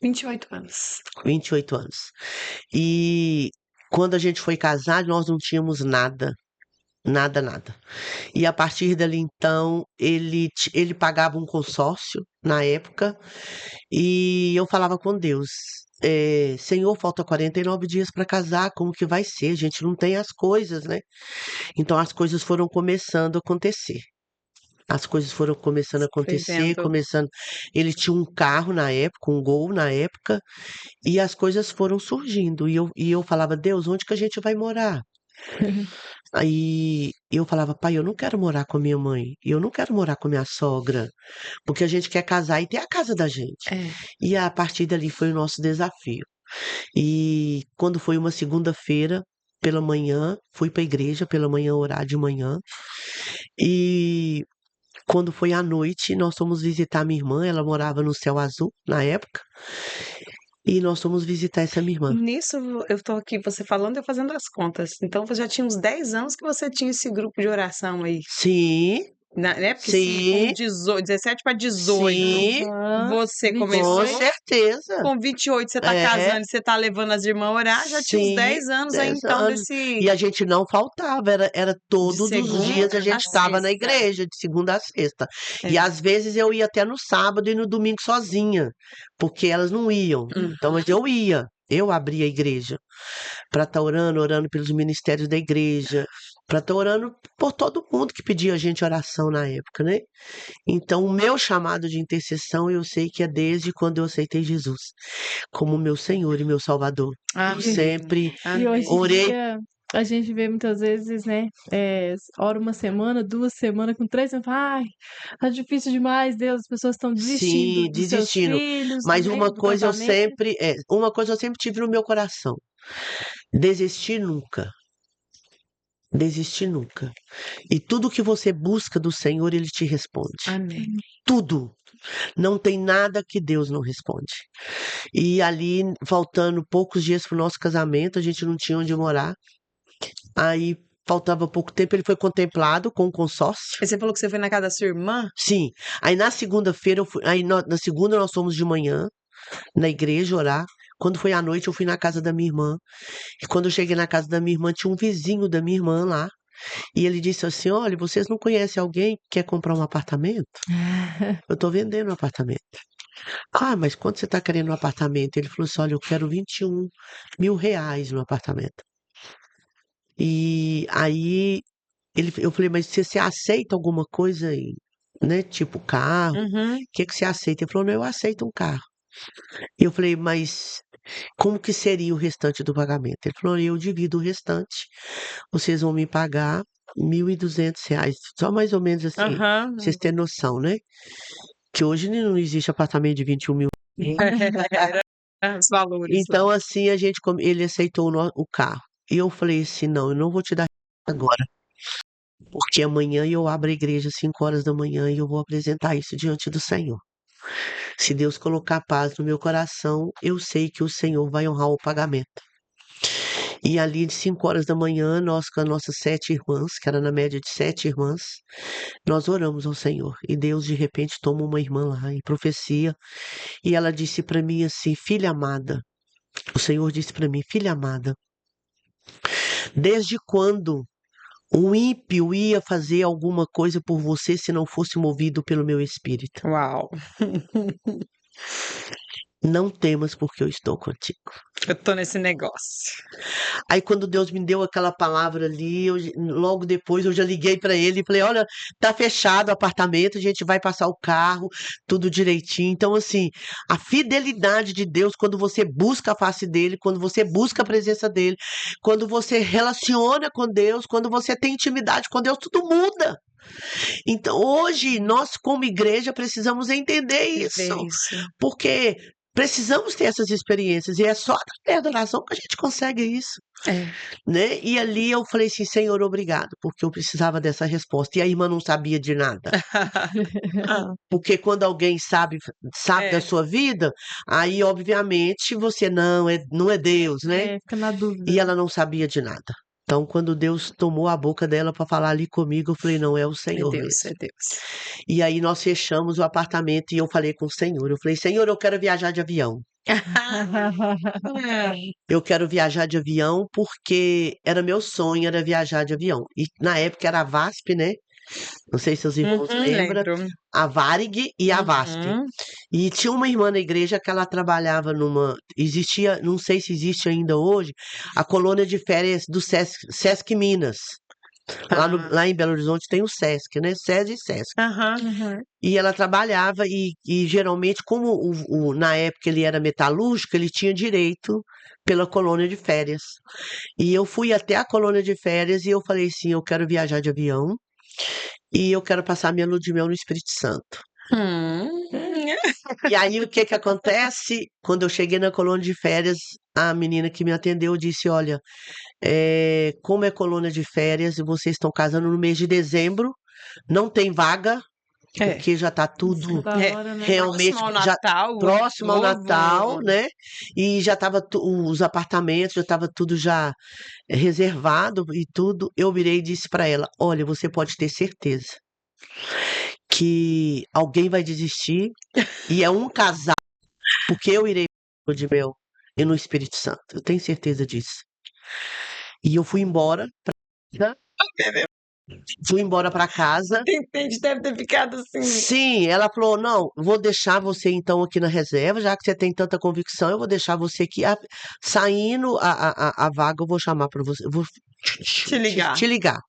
28 anos.
28 anos. E quando a gente foi casar, nós não tínhamos nada. Nada, nada. E a partir dali, então, ele pagava um consórcio na época, e eu falava com Deus. Senhor, falta 49 dias para casar, como que vai ser? A gente não tem as coisas, né? Então as coisas foram começando a acontecer. as coisas foram começando a
Foi
acontecer,
vendo.
começando. Ele tinha um carro na época, um Gol na época, e as coisas foram surgindo. E eu falava, Deus, onde que a gente vai morar? Aí eu falava, pai, eu não quero morar com a minha mãe, eu não quero morar com a minha sogra, porque a gente quer casar e ter a casa da gente.
É.
E a partir dali foi o nosso desafio. E quando foi uma segunda-feira, pela manhã, fui para a igreja pela manhã orar de manhã. E quando foi à noite, nós fomos visitar minha irmã, ela morava no Céu Azul na época, e nós fomos visitar essa minha irmã.
Nisso, eu tô aqui, você falando, eu fazendo as contas. Então, você já tinha uns 10 anos que você tinha esse grupo de oração aí,
Sim,
né? Porque se
sim,
com 18, 17 para 18,
sim,
Aham,
você
com
28.
começou,
certeza.
com 28 você tá
É,
casando e você tá levando as irmãs a orar, já tinha uns
sim,
10 anos aí,
10
então,
anos.
desse
E a gente não faltava, era
de
todos os dias
segunda
a
a
gente estava na
sexta.
igreja, de segunda a sexta. E
É.
às vezes eu ia até no sábado e no domingo sozinha, porque elas não iam. Então, mas eu ia, eu abria a igreja para estar orando, orando pelos ministérios da igreja, para estar orando por todo mundo que pedia a gente oração na época, né? Então, o meu chamado de intercessão, eu sei que é desde quando eu aceitei Jesus como meu Senhor e meu Salvador. Eu
Amém.
sempre
E hoje em
orei.
dia, a gente vê muitas vezes, né? Ora uma semana, 2 semanas, com 3 anos, ai, tá difícil demais, Deus, as pessoas estão desistindo
Sim,
dos seus
desistindo.
filhos,
Mas
né? Do casamento.
uma coisa eu sempre tive no meu coração: desistir nunca. Desistir nunca. E tudo que você busca do Senhor, Ele te responde.
Amém.
Tudo. Não tem nada que Deus não responde. E ali, faltando poucos dias para o nosso casamento, a gente não tinha onde morar. Aí, faltava pouco tempo, ele foi contemplado com um consórcio.
E você falou que você foi na casa da sua irmã?
Sim. Aí, na segunda-feira, na segunda nós fomos de manhã na igreja orar. Quando foi à noite, eu fui na casa da minha irmã. E quando eu cheguei na casa da minha irmã, tinha um vizinho da minha irmã lá. E ele disse assim: olha, vocês não conhecem alguém que quer comprar um apartamento? Eu estou vendendo um apartamento. Ah, mas quanto você está querendo um apartamento? Ele falou assim: olha, eu quero 21 mil reais no apartamento. E aí eu falei, mas você aceita alguma coisa aí, né? Tipo carro, o
Uhum.
que você aceita? Ele falou, não, eu aceito um carro. E eu falei, mas como que seria o restante do pagamento? Ele falou, eu divido o restante, vocês vão me pagar R$ 1.200, só mais ou menos assim, pra
Aham.
vocês terem noção, né? Que hoje não existe apartamento de 21 mil.
Era os valores lá.
Então, assim, ele aceitou o carro. E eu falei assim, não, eu não vou te dar agora, porque amanhã eu abro a igreja às 5 horas da manhã e eu vou apresentar isso diante do Senhor. Se Deus colocar paz no meu coração, eu sei que o Senhor vai honrar o pagamento. E ali de 5 horas da manhã, nós com as nossas 7 irmãs, que era na média de 7 irmãs, nós oramos ao Senhor. E Deus de repente toma uma irmã lá em profecia, e ela disse para mim assim: filha amada, o Senhor disse para mim: filha amada, desde quando um ímpio ia fazer alguma coisa por você se não fosse movido pelo meu espírito?
Uau.
Não temas, porque eu estou contigo.
Eu tô nesse negócio.
Aí quando Deus me deu aquela palavra ali, logo depois eu já liguei para ele e falei, olha, tá fechado o apartamento, a gente vai passar o carro, tudo direitinho. Então assim, a fidelidade de Deus, quando você busca a face dele, quando você busca a presença dele, quando você relaciona com Deus, quando você tem intimidade com Deus, tudo muda. Então hoje nós como igreja precisamos entender isso,
Isso.
porque precisamos ter essas experiências, e é só através da oração que a gente consegue isso,
É.
né? E ali eu falei assim, Senhor, obrigado, porque eu precisava dessa resposta. E a irmã não sabia de nada,
Ah,
porque quando alguém sabe da
é.
sua vida, aí obviamente você não é Deus, né?
Fica na dúvida,
E
né?
ela não sabia de nada. Então, quando Deus tomou a boca dela para falar ali comigo, eu falei, não, é o
É
Senhor
Deus, é
mesmo.
Deus.
E aí nós fechamos o apartamento e eu falei com o Senhor. Eu falei, Senhor, eu quero viajar de avião. Eu quero viajar de avião porque era meu sonho, era viajar de avião. E na época era a VASP, né? Não sei se os irmãos lembram.
Lembro.
A Varig e a VASP.
Uhum.
E tinha uma irmã na igreja que ela trabalhava existia, não sei se existe ainda hoje, a colônia de férias do Sesc Minas.
Ah,
Lá em Belo Horizonte tem o Sesc, né? SESI e Sesc.
aham.
Uhum.
E ela trabalhava e geralmente, como na época ele era metalúrgico, ele tinha direito pela colônia de férias. E eu fui até a colônia de férias e eu falei assim, eu quero viajar de avião e eu quero passar minha lua de mel no Espírito Santo.
Hum.
E aí o que que acontece? Quando eu cheguei na colônia de férias, a menina que me atendeu disse, olha, como é colônia de férias e vocês estão casando no mês de dezembro, não tem vaga,
É,
porque já está tudo
Da
é.
hora, né?
realmente
Próximo ao
já
Natal, o Ano
próximo ao Natal,
Novo.
né? E já estava os apartamentos, já estava tudo já reservado e tudo. Eu virei e disse para ela: olha, você pode ter certeza que alguém vai desistir e é um casal, porque eu irei pro de mel e no Espírito Santo. Eu tenho certeza disso. E eu fui embora, fui embora para casa.
Entende? Deve ter ficado assim.
Sim, ela falou: não, vou deixar você então aqui na reserva, já que você tem tanta convicção, eu vou deixar você aqui. Saindo a vaga, eu vou chamar para você, eu vou
Te ligar.
te ligar.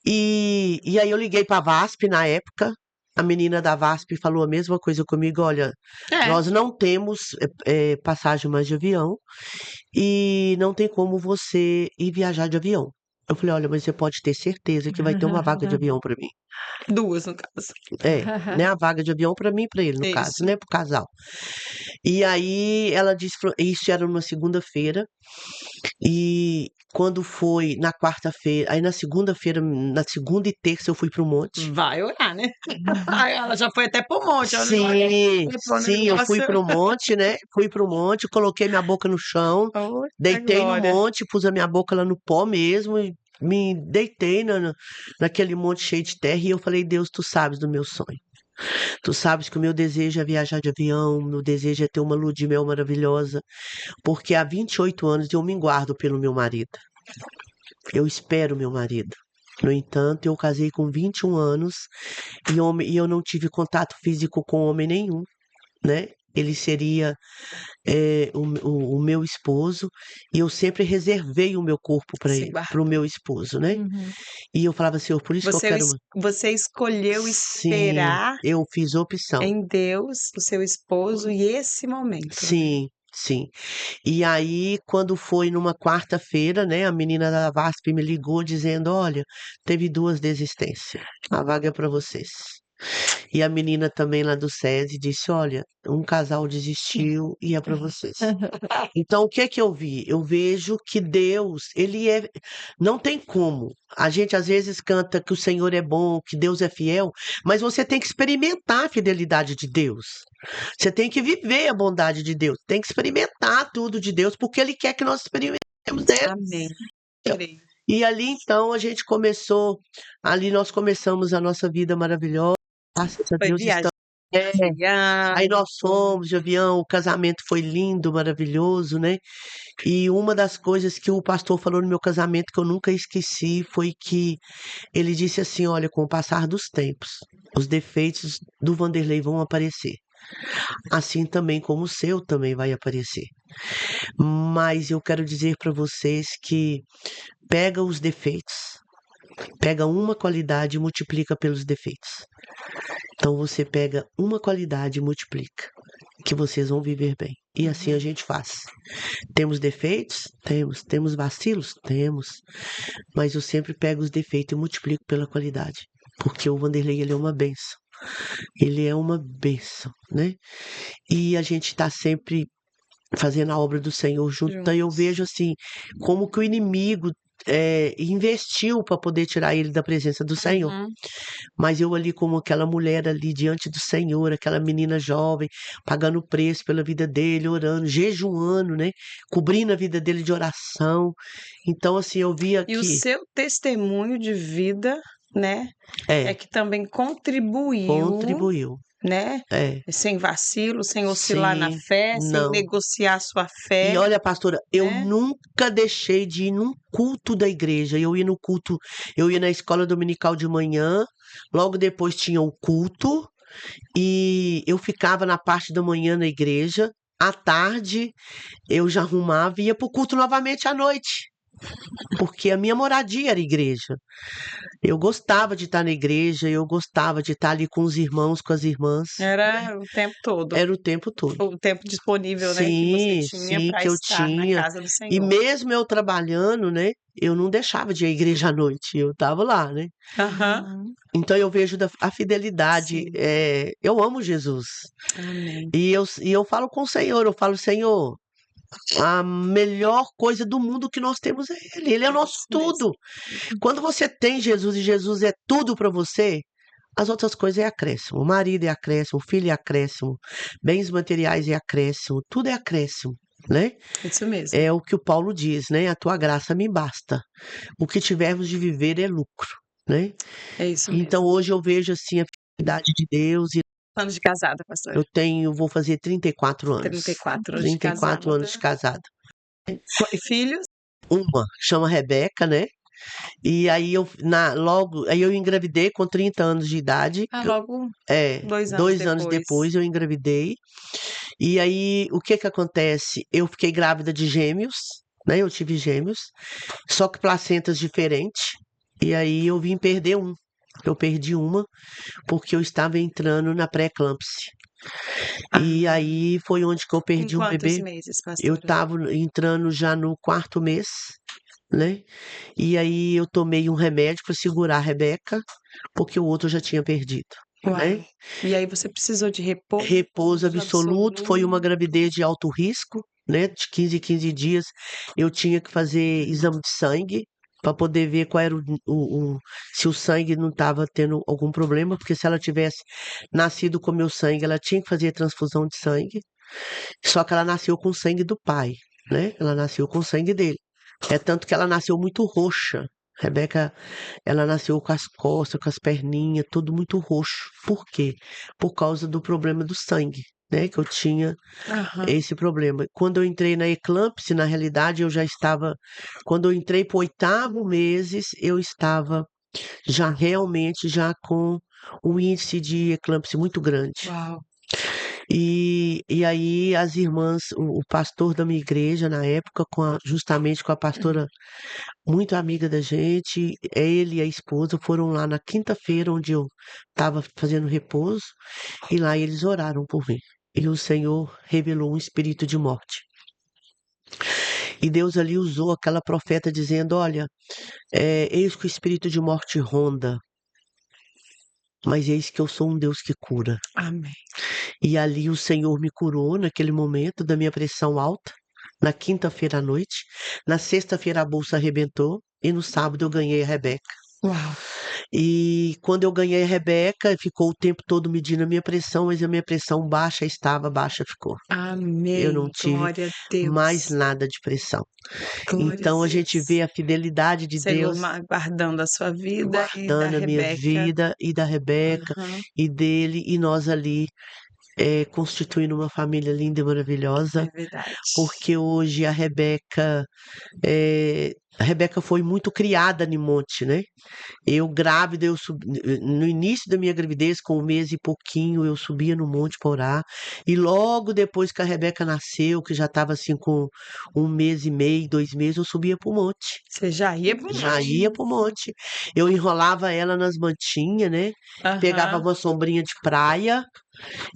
E aí eu liguei para a VASP na época. A menina da VASP falou a mesma coisa comigo: olha,
É.
nós não temos passagem mais de avião e não tem como você ir viajar de avião. Eu falei: olha, mas você pode ter certeza que vai ter uma vaga de avião para mim.
Duas, no caso.
Né? A vaga de avião para mim e para ele, no caso,
Isso.
né? Pro casal. E aí ela disse, isso era numa segunda-feira, e quando foi na quarta-feira, aí na segunda-feira, na segunda e terça eu fui pro monte.
Vai orar, né? Aí ela já foi até pro monte. Ela não olha,
Sim,
foi pro
sim, eu fui
negócio.
pro monte, né? Fui pro monte, coloquei minha boca no chão,
Outra
deitei no
glória.
monte, pus a minha boca lá no pó mesmo, e me deitei naquele monte cheio de terra, e eu falei: Deus, tu sabes do meu sonho. Tu sabes que o meu desejo é viajar de avião, meu desejo é ter uma lua de mel maravilhosa, porque há 28 anos eu me guardo pelo meu marido. Eu espero meu marido. No entanto, eu casei com 21 anos e eu não tive contato físico com homem nenhum, né? Ele seria o meu esposo e eu sempre reservei o meu corpo para
Se
ele, para o
guardou.
meu esposo, né?
Uhum.
E eu falava, Senhor, por isso que eu quero.
Você escolheu
Sim,
esperar
eu fiz opção.
em Deus o seu esposo e esse momento, né?
Sim, sim. E aí, quando foi numa quarta-feira, né, a menina da VASP me ligou dizendo: olha, teve duas desistências, a vaga é para vocês. E a menina também lá do SESI disse: olha, um casal desistiu e é para vocês. Então, o que é que eu vi? Eu vejo que Deus, ele é. Não tem como. A gente às vezes canta que o Senhor é bom, que Deus é fiel, mas você tem que experimentar a fidelidade de Deus. Você tem que viver a bondade de Deus. Tem que experimentar tudo de Deus, porque Ele quer que nós experimentemos dele.
Amém. Creio.
E ali então a gente começou, ali nós começamos a nossa vida maravilhosa. Graças a
Foi
Deus
viajar
estamos. É,
de avião.
aí nós fomos de avião, o casamento foi lindo, maravilhoso, né? E uma das coisas que o pastor falou no meu casamento que eu nunca esqueci foi que ele disse assim: olha, com o passar dos tempos, os defeitos do Vanderlei vão aparecer. Assim também como o seu também vai aparecer. Mas eu quero dizer para vocês que pega os defeitos, pega uma qualidade e multiplica pelos defeitos. Então você pega uma qualidade e multiplica, que vocês vão viver bem. E assim a gente faz. Temos defeitos? Temos. Temos vacilos? Temos. Mas eu sempre pego os defeitos e multiplico pela qualidade. Porque o Vanderlei, ele é uma bênção. Ele é uma bênção, né? E a gente está sempre fazendo a obra do Senhor junto. Então eu
Juntos.
vejo assim, como que o inimigo investiu para poder tirar ele da presença do Senhor.
Uhum.
Mas eu ali como aquela mulher ali diante do Senhor, aquela menina jovem, pagando o preço pela vida dele, orando, jejuando, né? Cobrindo a vida dele de oração. Então, assim, eu via
E o
que
seu testemunho de vida, né, é
é,
que também contribuiu,
contribuiu.
né,
É,
sem vacilo, sem oscilar na
sim,
fé, sem
não.
negociar sua
E
fé,
olha, pastora, eu
né?
nunca deixei de ir num culto da igreja. Eu ia no culto, eu ia na escola dominical de manhã, logo depois tinha o culto, e eu ficava na parte da manhã na igreja. À tarde, eu já arrumava e ia pro culto novamente à noite. porque a minha moradia era igreja. Eu gostava de estar na igreja, eu gostava de estar ali com os irmãos, com as irmãs.
Era o tempo todo.
Era o tempo todo.
O tempo disponível, né, que você tinha
Sim,
para
que eu
estar na
tinha.
casa do
E
Senhor.
mesmo eu trabalhando, né, eu não deixava de ir à igreja à noite, eu estava lá, né.
Aham.
Uhum.
Então eu vejo a fidelidade,
Sim.
eu amo Jesus.
Amém.
E eu falo com o Senhor, eu falo: "Senhor, a melhor coisa do mundo que nós temos é Ele é o nosso
Isso mesmo.
tudo". Quando você tem Jesus e Jesus é tudo para você, as outras coisas é acréscimo. O marido é acréscimo, o filho é acréscimo, bens materiais é acréscimo, tudo é acréscimo, né?
Isso mesmo.
É o que o Paulo diz, né? A tua graça me basta. O que tivermos de viver é lucro, né?
É isso
Então
mesmo.
hoje eu vejo assim a fidelidade de Deus e
Anos de casada, pastora?
vou fazer 34 anos.
34 anos de
34 anos de
casada.
casada.
E filhos?
Uma chama Rebeca, né? E aí aí eu engravidei com 30 anos de idade.
Logo
É,
2 anos
2 anos
depois.
depois eu engravidei. E aí, o que que acontece? Eu fiquei grávida de gêmeos, né? Eu tive gêmeos, só que placentas diferentes. E aí eu vim perder um. Eu perdi uma porque eu estava entrando na pré-eclâmpsia. E
Ah,
aí foi onde que eu
com
perdi um
quantos
bebê.
meses,
Eu
pastora?
estava entrando já no 4º mês, né? E aí eu tomei um remédio para segurar a Rebeca, porque o outro eu já tinha perdido, né?
Uau! E aí você precisou de
Repouso
repouso
absoluto, foi uma
absoluto.
gravidez de alto risco, né? De 15 em 15 dias eu tinha que fazer exame de sangue para poder ver qual era se o sangue não estava tendo algum problema, porque se ela tivesse nascido com meu sangue, ela tinha que fazer transfusão de sangue. Só que ela nasceu com sangue do pai, né? Ela nasceu com sangue dele. É tanto que ela nasceu muito roxa. Rebeca, ela nasceu com as costas, com as perninhas, tudo muito roxo. Por quê? Por causa do problema do sangue, né? Que eu tinha
Aham.
esse problema. Quando eu entrei na eclâmpsia, na realidade, eu já estava. Quando eu entrei para o 8º meses, eu estava já realmente já com um índice de eclâmpsia muito grande.
Uau!
E aí as irmãs, o pastor da minha igreja na época, justamente com a pastora muito amiga da gente, ele e a esposa foram lá na quinta-feira, onde eu estava fazendo repouso, e lá eles oraram por mim. E o Senhor revelou um espírito de morte. E Deus ali usou aquela profeta dizendo: Olha, eis que o espírito de morte ronda, mas eis que eu sou um Deus que cura.
Amém.
E ali o Senhor me curou naquele momento da minha pressão alta, na quinta-feira à noite. Na sexta-feira a bolsa arrebentou e no sábado eu ganhei a Rebeca.
Uau!
E quando eu ganhei a Rebeca, ficou o tempo todo medindo a minha pressão, mas a minha pressão baixa estava, baixa ficou. Eu não
Amém.
tive
Glória a
mais
Deus.
nada de pressão.
Glória a
Então a gente
Deus.
vê a fidelidade de
Senhor
Deus
guardando a sua vida e da
guardando a minha
Rebeca.
vida e da Rebeca
Aham.
e dele, e nós ali constituindo uma família linda e maravilhosa,
É verdade.
porque hoje a Rebeca foi muito criada em Monte, né? Eu grávida, no início da minha gravidez, com 1 mês e pouquinho, eu subia no monte para orar. E logo depois que a Rebeca nasceu, que já estava assim com 1 mês e meio, 2 meses, eu subia para o monte.
Você já ia pro
Já
monte.
ia pro monte. Eu enrolava ela nas mantinhas, né? Pegava
Aham.
uma sombrinha de praia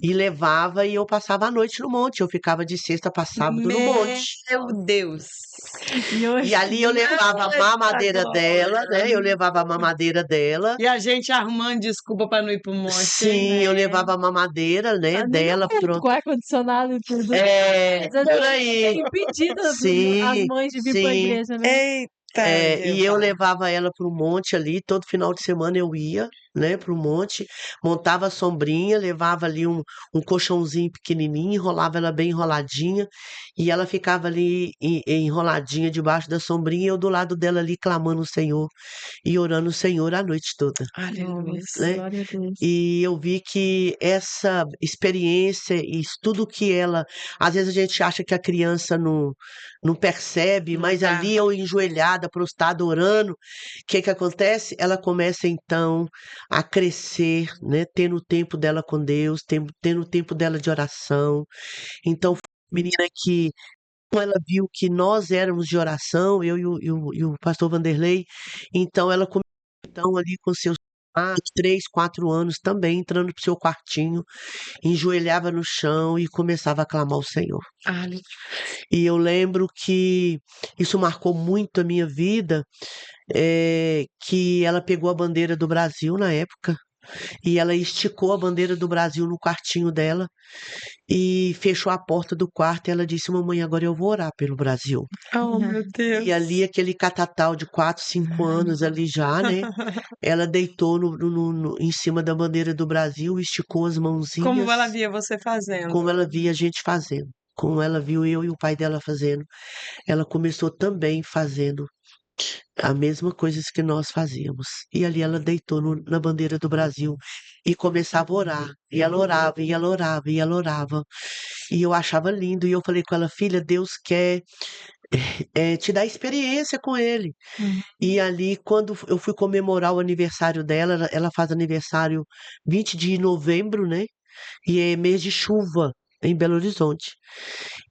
e levava e eu passava a noite no monte. Eu ficava de sexta para sábado no monte.
Meu Deus!
E
E
hoje
ali eu levava a
Eita
mamadeira dela,
glória!
né? Eu levava a mamadeira dela.
E a gente arrumando desculpa para não ir pro monte, hein?
Sim, eu levava a mamadeira, né,
nem no
dela,
culto,
pronto.
com ar-condicionado e tudo.
É,
Às vezes
por
é
aí.
impedida as
Sim,
mães de vir pra
sim.
igreja, né?
Eita,
E eu
Jeová.
levava ela para o monte ali, todo final de semana eu ia, né, para o monte, montava a sombrinha, levava ali um colchãozinho pequenininho, enrolava ela bem enroladinha, e ela ficava ali enroladinha debaixo da sombrinha, e eu do lado dela ali clamando o Senhor e orando o Senhor a noite toda,
Aleluia.
né?
Glória a Deus.
E eu vi que essa experiência e isso tudo que ela. Às vezes a gente acha que a criança não percebe,
Não
mas
tá.
ali eu enjoelhada, prostrada, orando, o que que acontece? Ela começa então a crescer, né? Tendo o tempo dela com Deus, tendo o tempo dela de oração. Então, foi uma menina que ela viu que nós éramos de oração, eu e o pastor Vanderlei, então ela começou então, ali com seus 3, 4 anos também, entrando pro seu quartinho, enjoelhava no chão e começava a clamar ao Senhor.
Ale
E eu lembro que isso marcou muito a minha vida, que ela pegou a bandeira do Brasil na época, e ela esticou a bandeira do Brasil no quartinho dela e fechou a porta do quarto e ela disse: "Mamãe, agora eu vou orar pelo Brasil".
Oh, meu
E ali
Deus.
aquele catatal de 4, 5 anos ali já, né, ela deitou em cima da bandeira do Brasil, esticou as
Como
mãozinhas,
ela via você fazendo.
como ela via a gente fazendo, como ela viu eu e o pai dela fazendo, ela começou também fazendo a mesma coisas que nós fazíamos. E ali ela deitou na bandeira do Brasil e começava a orar. E ela orava, e ela orava, e ela orava. E eu achava lindo. E eu falei com ela: "Filha, Deus quer te dar experiência com ele".
Uhum.
E ali, quando eu fui comemorar o aniversário dela, ela faz aniversário 20 de novembro, né? E é mês de chuva em Belo Horizonte.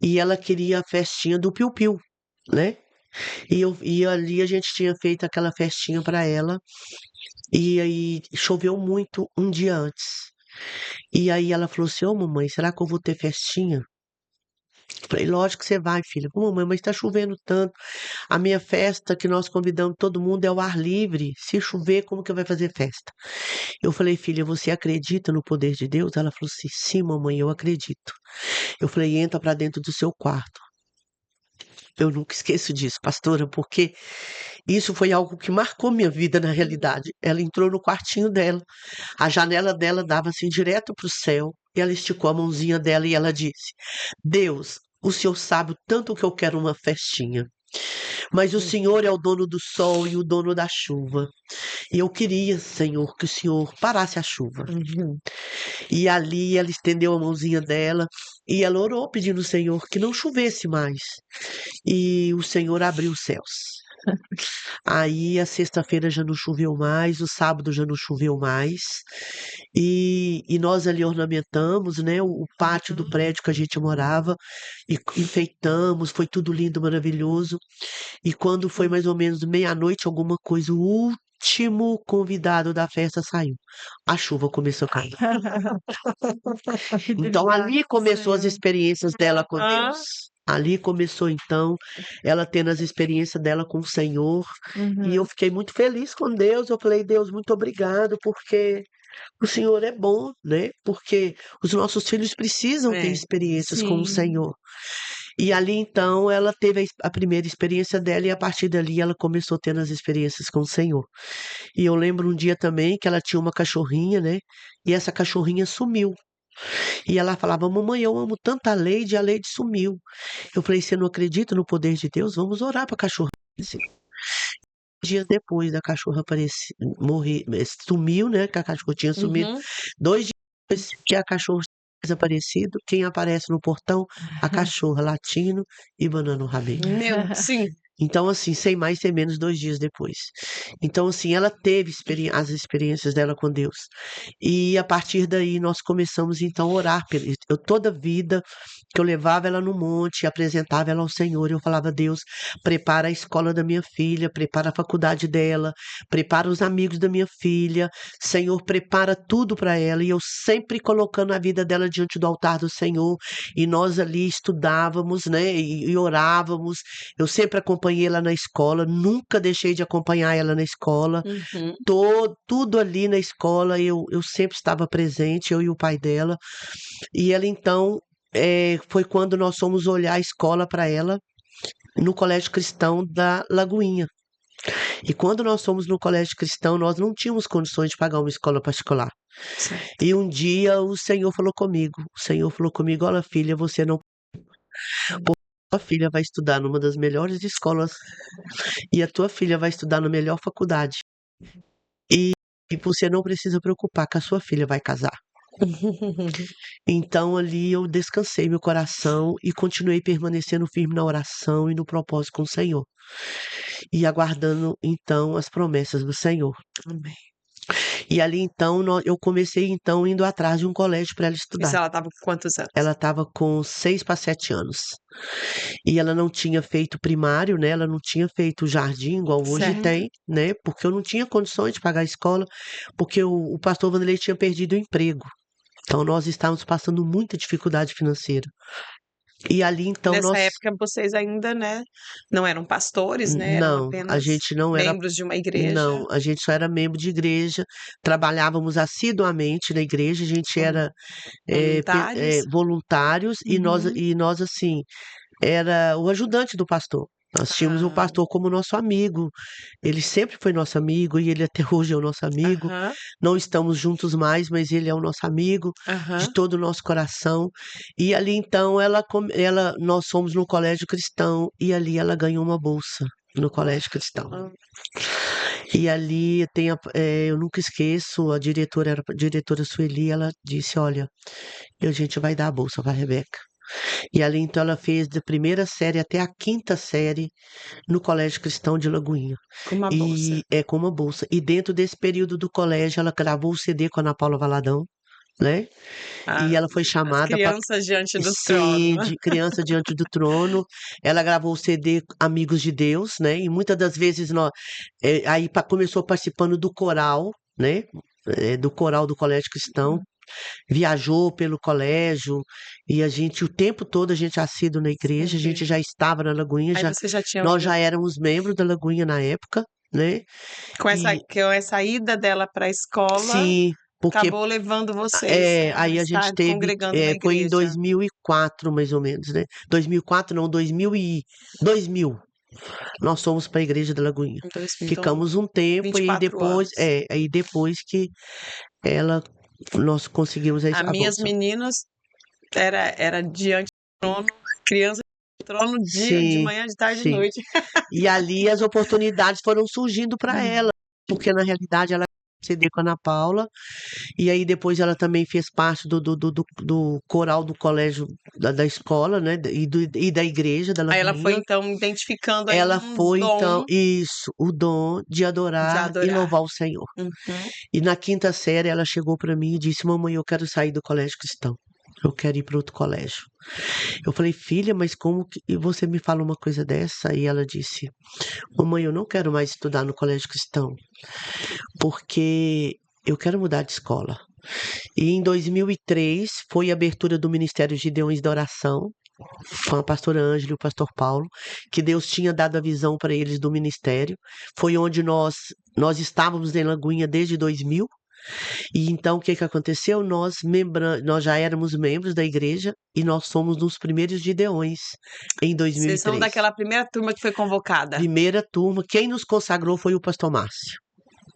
E ela queria a festinha do Piu Piu, né? E ali a gente tinha feito aquela festinha para ela. E aí choveu muito um dia antes. E aí ela falou assim: "Ô mamãe, será que eu vou ter festinha?" Falei: "Lógico que você vai, filha". "Ô mamãe, mas tá chovendo tanto. A minha festa que nós convidamos todo mundo é ao ar livre. Se chover, como que vai fazer festa?" Eu falei: "Filha, você acredita no poder de Deus?" Ela falou assim: "Sim, mamãe, eu acredito." Eu falei: "Entra para dentro do seu quarto." Eu nunca esqueço disso, pastora, porque isso foi algo que marcou minha vida na realidade. Ela entrou no quartinho dela, a janela dela dava assim direto para o céu, e ela esticou a mãozinha dela e ela disse: "Deus, o Senhor sabe o tanto que eu quero uma festinha, mas o Senhor é o dono do sol e o dono da chuva. E eu queria, Senhor, que o Senhor parasse a chuva."
Uhum.
E ali ela estendeu a mãozinha dela e ela orou pedindo ao Senhor que não chovesse mais. E o Senhor abriu os céus. Aí a sexta-feira já não choveu mais, o sábado já não choveu mais. E nós ali ornamentamos, né, o pátio do prédio que a gente morava e enfeitamos, foi tudo lindo, maravilhoso. E quando foi mais ou menos meia-noite, alguma coisa, o último convidado da festa saiu. A chuva começou a cair.
Que
Então
delícia.
ali começou as experiências dela com
Ah,
Deus. Ali começou então ela tendo as experiências dela com o Senhor, e eu
Uhum.
fiquei muito feliz com Deus. Eu falei: "Deus, muito obrigado, porque o Senhor é bom, né? Porque os nossos filhos precisam ter
é.
experiências com o
Sim.
Senhor." E ali então ela teve a primeira experiência dela e a partir dali ela começou tendo as experiências com o Senhor. E eu lembro um dia também que ela tinha uma cachorrinha, né? E essa cachorrinha sumiu. E ela falava: "Mamãe, eu amo tanto a Leide sumiu." Eu falei: "Você não acredita no poder de Deus? Vamos orar para a cachorra aparecer." Dias depois da cachorra aparecer, morrer, sumiu, né? Que a cachorra tinha sumido.
Uhum.
2 dias depois que a cachorra tinha desaparecido, quem aparece no portão? A cachorra latindo e banando o rabinho.
Meu, sim.
Então, assim, sem mais, sem menos, 2 dias depois. Então, assim, ela teve as experiências dela com Deus. E a partir daí nós começamos então a orar eu toda vida que eu levava ela no monte, apresentava ela ao Senhor, eu falava: "Deus, prepara a escola da minha filha, prepara a faculdade dela, prepara os amigos da minha filha, Senhor, prepara tudo para ela." E eu sempre colocando a vida dela diante do altar do Senhor, e nós ali estudávamos, né, e orávamos. Eu sempre acompanhei ela na escola, nunca deixei de acompanhar ela na escola.
Uhum.
Tudo ali na escola eu sempre estava presente, eu e o pai dela. E ela então, foi quando nós fomos olhar a escola para ela, no colégio cristão da Lagoinha. E quando nós fomos no colégio cristão, nós não tínhamos condições de pagar uma escola particular.
Certo.
E um dia o Senhor falou comigo: "Olha filha, você não tua filha vai estudar numa das melhores escolas e a tua filha vai estudar na melhor faculdade. E você não precisa preocupar que a sua filha vai casar." Então ali eu descansei meu coração e continuei permanecendo firme na oração e no propósito com o Senhor. E aguardando então as promessas do Senhor.
Amém.
E ali então eu comecei então indo atrás de um colégio para ela
Isso
estudar.
ela estava com quantos anos?
Ela estava com 6 para 7 anos. E ela não tinha feito primário, né? Ela não tinha feito jardim igual hoje
Certo.
tem, né? Porque eu não tinha condições de pagar a escola, porque o pastor Vanderlei tinha perdido o emprego. Então nós estávamos passando muita dificuldade financeira. E ali então
Nessa
nós
época vocês ainda, né, não eram pastores, né, eram
não, a
apenas
gente não era
membros de uma igreja,
não, a gente só era membro de igreja, trabalhávamos assiduamente na igreja, a gente
como
era
voluntários.
voluntários
Uhum.
e nós assim era o ajudante do pastor. Nós tínhamos o
Ah,
pastor como nosso amigo. Ele sempre foi nosso amigo e ele até hoje é o nosso amigo.
aham,
Não estamos juntos mais, mas ele é o nosso amigo de
aham.
todo o nosso coração. E ali então nós fomos no colégio cristão e ali ela ganhou uma bolsa no colégio cristão.
Hã.
E ali eu nunca esqueço, a diretora Sueli, ela disse, olha, a gente vai dar a bolsa para a Rebeca. E ali então ela fez da primeira série até a quinta série no Colégio Cristão de Lagoinha.
Com uma bolsa.
E é com uma bolsa. E dentro desse período do colégio, ela gravou o CD com a Ana Paula Valadão, né?
Ah,
E ela foi
as
chamada para
crianças diante do trono.
ser de Criança Diante do Trono. Ela gravou o CD Amigos de Deus, né? E muitas das vezes começou participando do coral, né? Do coral do Colégio Cristão, viajou pelo colégio e a gente, o tempo todo, a gente assíduo na igreja, a gente
Entendi.
já estava na Lagoinha,
Aí vocês já tinham
nós
ido
já éramos membros da Lagoinha na época, né? E
com essa ida dela para a escola,
sim, porque
acabou levando vocês a
aí a gente
estar
teve,
congregando na
foi em
igreja.
2004 mais ou menos, né? 2004 não, 2000. Nós fomos para a igreja da Lagoinha.
Em 2000, então
Ficamos um tempo e
24
depois,
anos.
aí depois que ela, nós conseguimos
As
a
minhas
bolsa.
meninas era diante do trono, criança do trono de
Sim,
manhã, de tarde e de
sim.
noite.
E ali as oportunidades foram surgindo para ela, porque na realidade ela CD com a Ana Paula, e aí depois ela também fez parte do coral do colégio da escola, né? E da igreja da
Aí ela foi
Lagoinha.
então identificando aí
Ela
um
foi, então,
dom
isso, o dom de
de
adorar e
adorar.
louvar o Senhor.
Uhum.
E na quinta série ela chegou para mim e disse: Mamãe, eu quero sair do colégio cristão. Eu quero ir para outro colégio. Eu falei, filha, mas como que e você me fala uma coisa dessa? E ela disse: Mamãe, eu não quero mais estudar no colégio cristão, porque eu quero mudar de escola. E em 2003 foi a abertura do Ministério Gideões da Oração, com a pastora Ângela e o pastor Paulo, que Deus tinha dado a visão para eles do ministério. Foi onde nós estávamos em Lagoinha desde 2000. E então o que que aconteceu? Nós já éramos membros da igreja e nós somos dos primeiros Gideões em
Vocês são
2003.
daquela primeira turma que foi convocada.
Primeira turma, quem nos consagrou foi o pastor Márcio.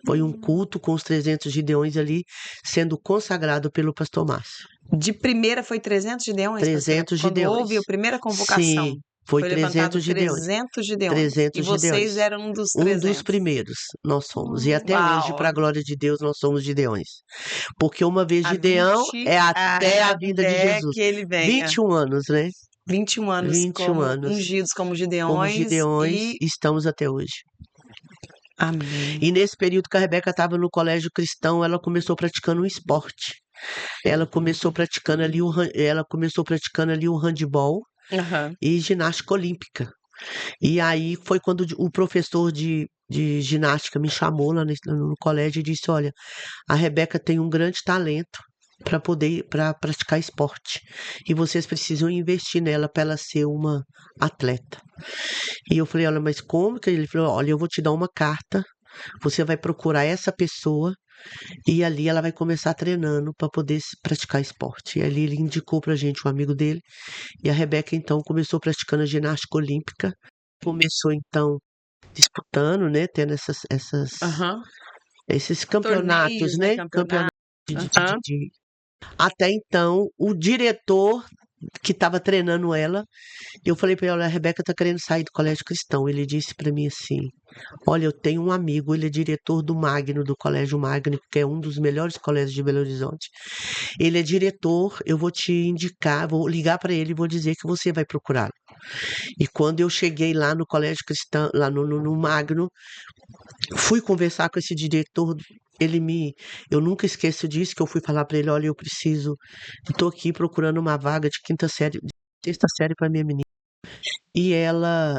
Foi um culto com os 300 Gideões ali, sendo consagrado pelo pastor Márcio.
De primeira foi 300 gideões, pastora?
300
Quando
Gideões.
houve a primeira convocação,
Sim, foi
foi levantado
300 Gideões.
300 gideões. E
300
vocês
Gideões.
eram um dos
Um dos
300.
primeiros nós somos. E até hoje,
Uau!
para a glória de Deus, nós somos Gideões. Porque uma vez
Há
Gideão
20
é até a vinda de
até
Jesus.
que ele venha.
21 anos, né?
21 anos
21
como
anos.
ungidos como
Como
gideões
Gideões,
e
estamos até hoje.
amém.
E nesse período que a Rebeca estava no colégio cristão, ela começou praticando um esporte. Ela começou praticando ali o handebol
Aham.
e ginástica olímpica. E aí foi quando o professor de ginástica me chamou lá no colégio e disse: Olha, a Rebeca tem um grande talento para praticar esporte. E vocês precisam investir nela para ela ser uma atleta. E eu falei: Olha, mas como que? Ele falou: Olha, eu vou te dar uma carta. Você vai procurar essa pessoa e ali ela vai começar treinando para poder praticar esporte. E ali ele indicou pra gente um amigo dele. E a Rebeca, então, começou praticando a ginástica olímpica. Começou, então, disputando, né? Tendo
Aham.
esses campeonatos,
Torneios, né,
né?
campeonato.
Campeonatos de, de-
Aham.
de- Até então, o diretor que estava treinando ela, eu falei para ele: Olha, a Rebeca tá querendo sair do colégio cristão. Ele disse para mim assim: Olha, eu tenho um amigo, ele é diretor do Magno, do Colégio Magno, que é um dos melhores colégios de Belo Horizonte. Ele é diretor, eu vou te indicar, vou ligar para ele e vou dizer que você vai procurá-lo. E quando eu cheguei lá no Colégio Cristão, lá no Magno, fui conversar com esse diretor. eu nunca esqueço disso, que eu fui falar para ele, olha, eu tô aqui procurando uma vaga de quinta série, de sexta série para minha menina. E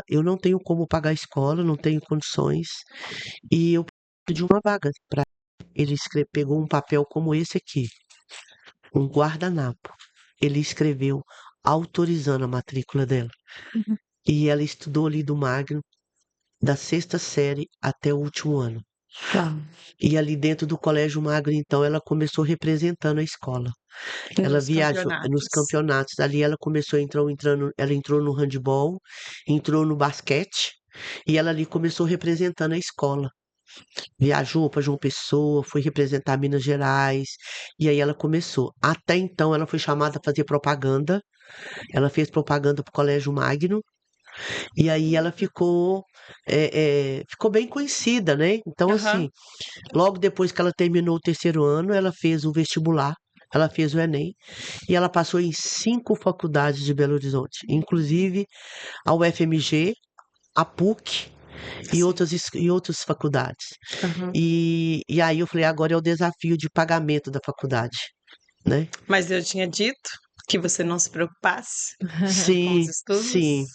eu não tenho como pagar a escola, não tenho condições, e eu preciso de uma vaga para ele pegou um papel como esse aqui, um guardanapo. Ele escreveu autorizando a matrícula dela.
Uhum.
E ela estudou ali do Magno, da sexta série até o último ano.
Tá.
E ali dentro do Colégio Magno, então, ela começou representando a escola. Ela
Nos
viajou nos
campeonatos.
campeonatos. Ali ela começou, ela entrou no handebol, entrou no basquete, e ela ali começou representando a escola. Viajou para João Pessoa, foi representar Minas Gerais, e aí ela começou. Até então ela foi chamada a fazer propaganda. Ela fez propaganda para o Colégio Magno, e aí ela ficou bem conhecida, né? Então,
Aham.
assim, logo depois que ela terminou o terceiro ano, ela fez o vestibular, ela fez o Enem, e ela passou em 5 faculdades de Belo Horizonte, inclusive a UFMG, a PUC e
Sim.
e outras faculdades.
Aham.
E aí eu falei, agora é o desafio de pagamento da faculdade, né?
Mas eu tinha dito que você não se preocupasse com os
Sim,
estudos
sim.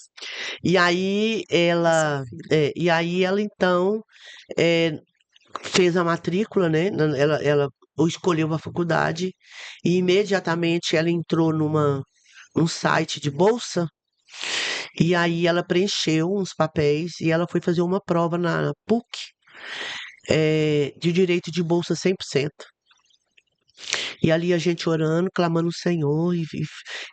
E aí
da sua
ela,
filha.
e aí ela então eh, fez a matrícula, né? Ela escolheu a faculdade e imediatamente ela entrou num site de bolsa e aí ela preencheu uns papéis e ela foi fazer uma prova na PUC, de direito de bolsa 100%. E ali a gente orando, clamando o Senhor,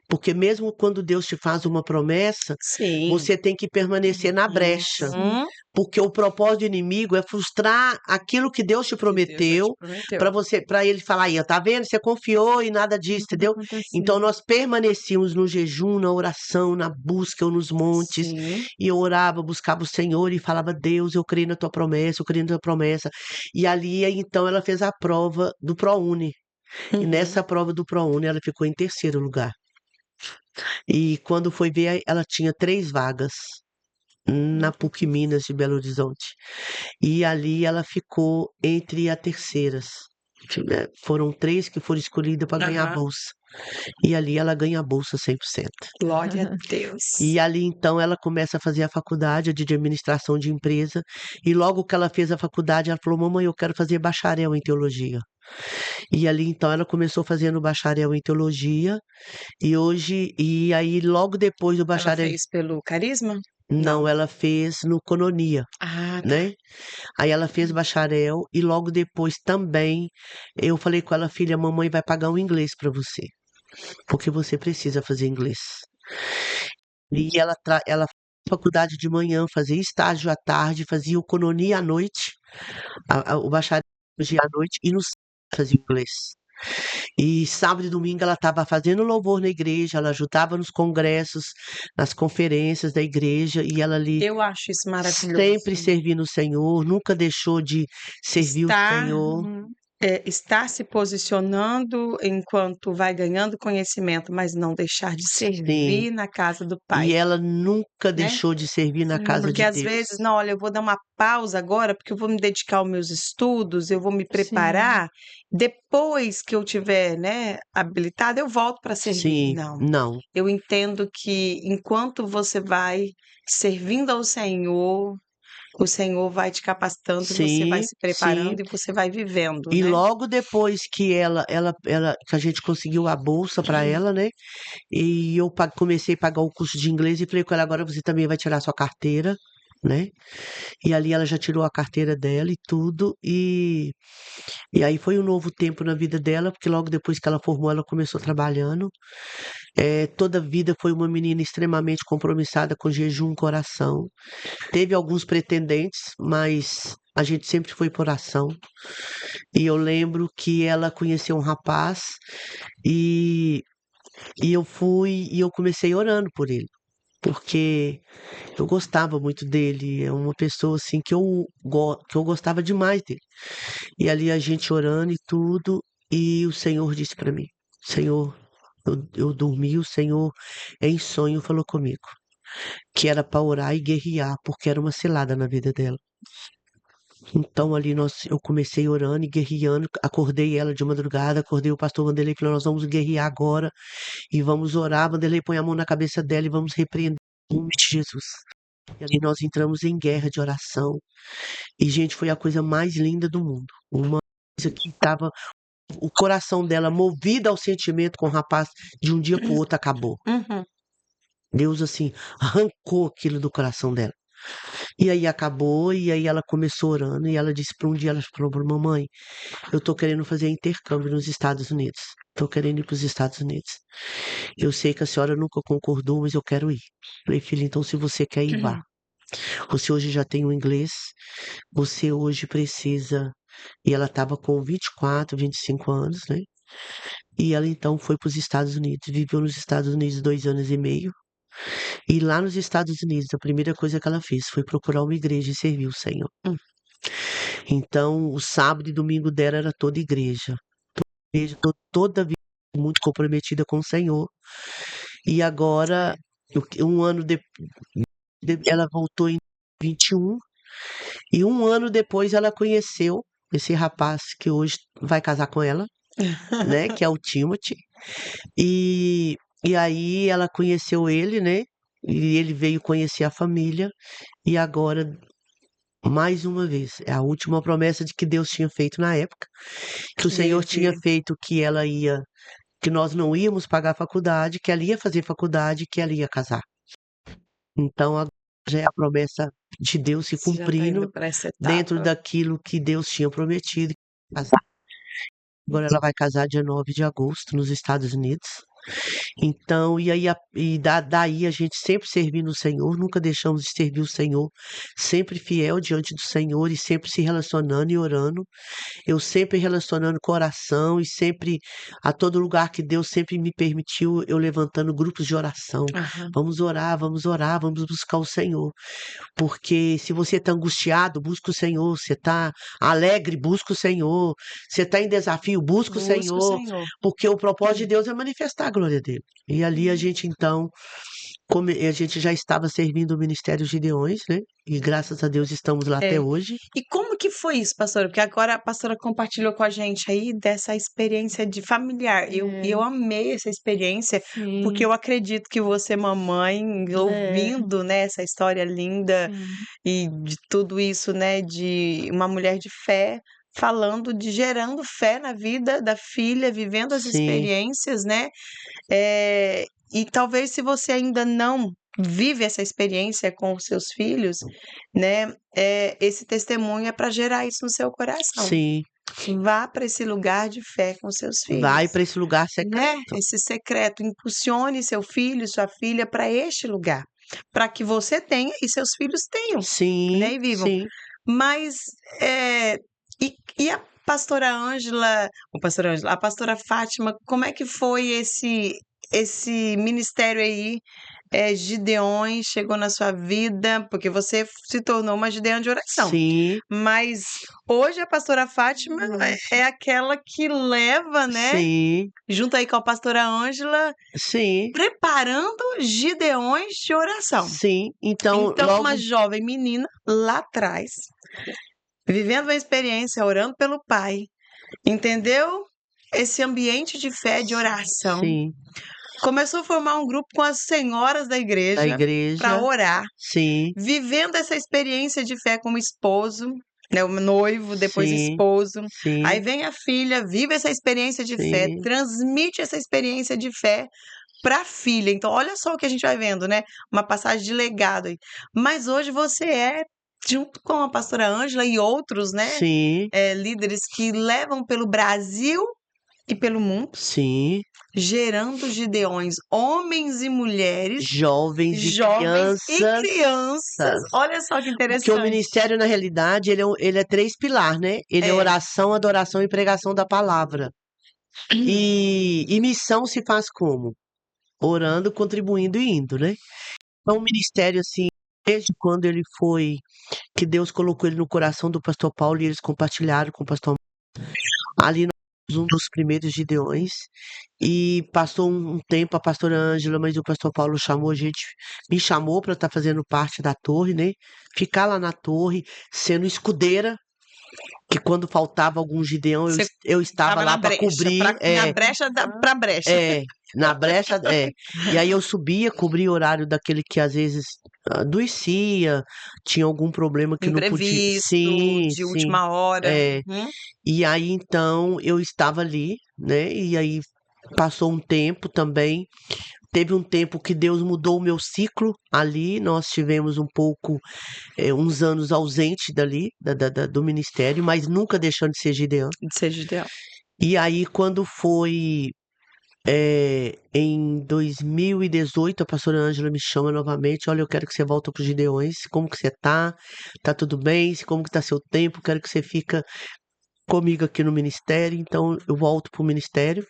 porque mesmo quando Deus te faz uma promessa,
Sim.
você tem que permanecer na brecha.
Uhum.
Porque o propósito do inimigo é frustrar aquilo que Deus te
Que Deus já te
prometeu,
prometeu.
para ele falar aí, ó, tá vendo? Você confiou e nada disso,
Nada
entendeu?
aconteceu.
Então nós permanecíamos no jejum, na oração, na busca ou nos montes,
Sim.
e eu orava, buscava o Senhor e falava, Deus, eu creio na tua promessa, eu creio na tua promessa. E ali, então, ela fez a prova do ProUni. E
Uhum.
nessa prova do ProUni, ela ficou em terceiro lugar. E quando foi ver, ela tinha 3 vagas na PUC Minas de Belo Horizonte. E ali ela ficou entre as terceiras. Foram 3 que foram escolhidas para ganhar a
Aham.
bolsa. E ali ela ganha a bolsa 100%.
Glória a Deus.
E ali então ela começa a fazer a faculdade de administração de empresa. E logo que ela fez a faculdade, ela falou: Mamãe, eu quero fazer bacharel em teologia. E ali então ela começou fazendo bacharel em teologia. E aí logo depois do
Ela
bacharel.
fez pelo Carisma?
Não,
Não.
ela fez no Cononia,
Ah, tá.
né? Aí ela fez bacharel e logo depois também eu falei com ela, filha, mamãe vai pagar um inglês para você, porque você precisa fazer inglês. E ela fazia faculdade de manhã, fazia estágio à tarde, fazia o Cononia à noite, o bacharel à noite e no sábado fazia inglês. E sábado e domingo ela estava fazendo louvor na igreja, ela ajudava nos congressos, nas conferências da igreja, e ela ali
Eu acho isso
sempre
maravilhoso.
servindo o Senhor, nunca deixou de servir o
Estar,
Senhor.
estar se posicionando enquanto vai ganhando conhecimento, mas não deixar de
Sim.
servir na casa do
E
Pai,
ela nunca
né?
deixou de servir na casa
Porque
de
às vezes,
Deus.
não, olha, eu vou dar uma pausa agora, porque eu vou me dedicar aos meus estudos, eu vou me
Sim.
preparar, depois que eu tiver, né, habilitada, eu volto para servir.
Sim,
Não,
não.
eu entendo que enquanto você vai servindo ao Senhor, o Senhor vai te capacitando, você vai
Sim,
se
sim.
preparando e você vai vivendo,
E
né?
logo depois que que a gente conseguiu a bolsa para ela, né? E eu comecei a pagar o curso de inglês e falei com ela, agora você também vai tirar sua carteira, né? E ali ela já tirou a carteira dela e tudo. E aí foi um novo tempo na vida dela, porque logo depois que ela formou, ela começou trabalhando. Toda a vida foi uma menina extremamente compromissada com jejum, coração. Teve alguns pretendentes, mas a gente sempre foi por oração. E eu lembro que ela conheceu um rapaz e, e eu fui e eu comecei orando por ele. Porque eu gostava muito dele, é uma pessoa assim que eu gostava demais dele. E ali a gente orando e tudo, e o Senhor disse para mim: Senhor, eu dormi, o Senhor em sonho falou comigo que era para orar e guerrear, porque era uma cilada na vida dela. Então ali eu comecei orando e guerreando, acordei ela de madrugada, acordei o pastor Vanderlei, falou, nós vamos guerrear agora e vamos orar. Vanderlei põe a mão na cabeça dela e vamos repreender em nome de Jesus. E ali nós entramos em guerra de oração. E, gente, foi a coisa mais linda do mundo. Uma coisa que estava o coração dela movido ao sentimento com o rapaz, de um dia para o outro acabou.
Uhum.
Deus, assim, arrancou aquilo do coração dela. E aí acabou, e aí ela começou orando, e ela disse para um dia, ela falou para mamãe, eu tô querendo fazer intercâmbio nos Estados Unidos. Tô querendo ir para os Estados Unidos. Eu sei que a senhora nunca concordou, mas eu quero ir. Falei, filha, então se você quer ir, vá. Você hoje já tem o inglês, você hoje precisa. E ela estava com 24, 25 anos, né? E ela então foi para os Estados Unidos, viveu nos Estados Unidos 2 anos e meio. E lá nos Estados Unidos, a primeira coisa que ela fez foi procurar uma igreja e servir o Senhor.
Hum.
Então, o sábado e domingo dela era toda igreja. Igreja toda a vida muito comprometida com o Senhor. E agora, um ano depois, ela voltou em 21. E um ano depois ela conheceu esse rapaz que hoje vai casar com ela, né? Que é o Timothy. E aí ela conheceu ele, né? E ele veio conhecer a família. E agora, mais uma vez, é a última promessa de que Deus tinha feito na época. Que o Senhor tinha feito que ela ia, que nós não íamos pagar a faculdade, que ela ia fazer faculdade, que ela ia casar. Então, agora já é a promessa de Deus se
Você já tá indo
cumprindo
para essa
dentro
etapa.
daquilo que Deus tinha prometido. Casar. Agora ela vai casar dia 9 de agosto nos Estados Unidos. Então, e aí daí a gente sempre servindo o Senhor, nunca deixamos de servir o Senhor, sempre fiel diante do Senhor e sempre se relacionando e orando. Eu sempre relacionando com oração e sempre a todo lugar que Deus sempre me permitiu, eu levantando grupos de oração.
Aham.
Vamos orar, vamos buscar o Senhor. Porque se você está angustiado, busca o Senhor. Você está alegre, busca o Senhor. Você está em desafio, busca o
Busca o
Senhor.
Senhor.
Porque o propósito de Deus é manifestar a glória dele. E ali a gente, então, a gente já estava servindo o Ministério Gideões, né? E graças a Deus estamos lá até
É.
hoje.
E como que foi isso, pastora? Porque agora a pastora compartilhou com a gente aí dessa experiência de familiar. Eu amei essa experiência, porque
Sim,
eu acredito que você, mamãe,
é,
ouvindo, né, essa história linda
sim,
e de tudo isso, né, de uma mulher de fé, falando de gerando fé na vida da filha, vivendo as
Sim,
experiências, né? E talvez se você ainda não vive essa experiência com os seus filhos, né, esse testemunho é para gerar isso no seu coração.
sim.
Vá para esse lugar de fé com seus filhos,
Vai para esse lugar
né?
secreto.
Esse secreto, impulsione seu filho, sua filha para este lugar, para que você tenha e seus filhos tenham, né,
Sim,
e vivam.
sim.
Mas, e a pastora Ângela, a pastora Fátima, como é que foi esse ministério aí, Gideões, chegou na sua vida? Porque você se tornou uma Gideã de oração.
Sim,
Mas hoje a pastora Fátima é aquela que leva, né,
sim,
junto aí com a pastora Ângela,
sim,
preparando Gideões de oração.
sim. Então,
Então, uma
logo,
jovem menina lá atrás, vivendo uma experiência, orando pelo pai, entendeu? Esse ambiente de fé, de oração.
sim,
Começou a formar um grupo com as senhoras da
da
igreja para
igreja,
orar,
sim,
vivendo essa experiência de fé como esposo, né, o noivo, depois
sim,
esposo. Aí
sim,
vem a filha, vive essa experiência de fé,
sim,
transmite essa experiência de fé para a filha. Então, olha só o que a gente vai vendo, né? Uma passagem de legado aí. Mas hoje você junto com a pastora Ângela e outros, né,
sim,
líderes que levam pelo Brasil e pelo mundo,
sim.
gerando Gideões, homens e mulheres,
Jovens e
jovens e
crianças.
crianças. Olha só que
Porque o
interessante.
ministério, na realidade, ele é 3 pilares, né? Ele é
É.
oração, adoração e pregação da palavra. E missão se faz como? Orando, contribuindo e indo, né? Então, o ministério, assim, desde quando ele foi, que Deus colocou ele no coração do pastor Paulo e eles compartilharam com o pastor. Ali nós fomos um dos primeiros Gideões. E passou um tempo a pastora Ângela, mas o pastor Paulo chamou a gente, me chamou para estar fazendo parte da torre, né? Ficar lá na torre, sendo escudeira, que quando faltava algum Gideão,
Você
eu estava
estava
lá
na
para
brecha,
cobrir.
na brecha pra brecha.
Na brecha, E aí eu subia, cobria o horário daquele que às vezes adoecia, tinha algum problema que não podia.
Imprevisto,
Sim,
de
sim.
última hora.
É.
Uhum.
E aí então eu estava ali, né? E aí passou um tempo também. Teve um tempo que Deus mudou o meu ciclo ali. Nós tivemos um pouco, uns anos ausente dali, do ministério, mas nunca deixando de ser Gideão.
De ser Gideão.
E aí, quando foi em 2018, a pastora Ângela me chama novamente. Olha, eu quero que você volte para os Gideões. Como que você tá? Tá tudo bem? Como que tá seu tempo? Quero que você fica comigo aqui no ministério. Então, eu volto para o ministério.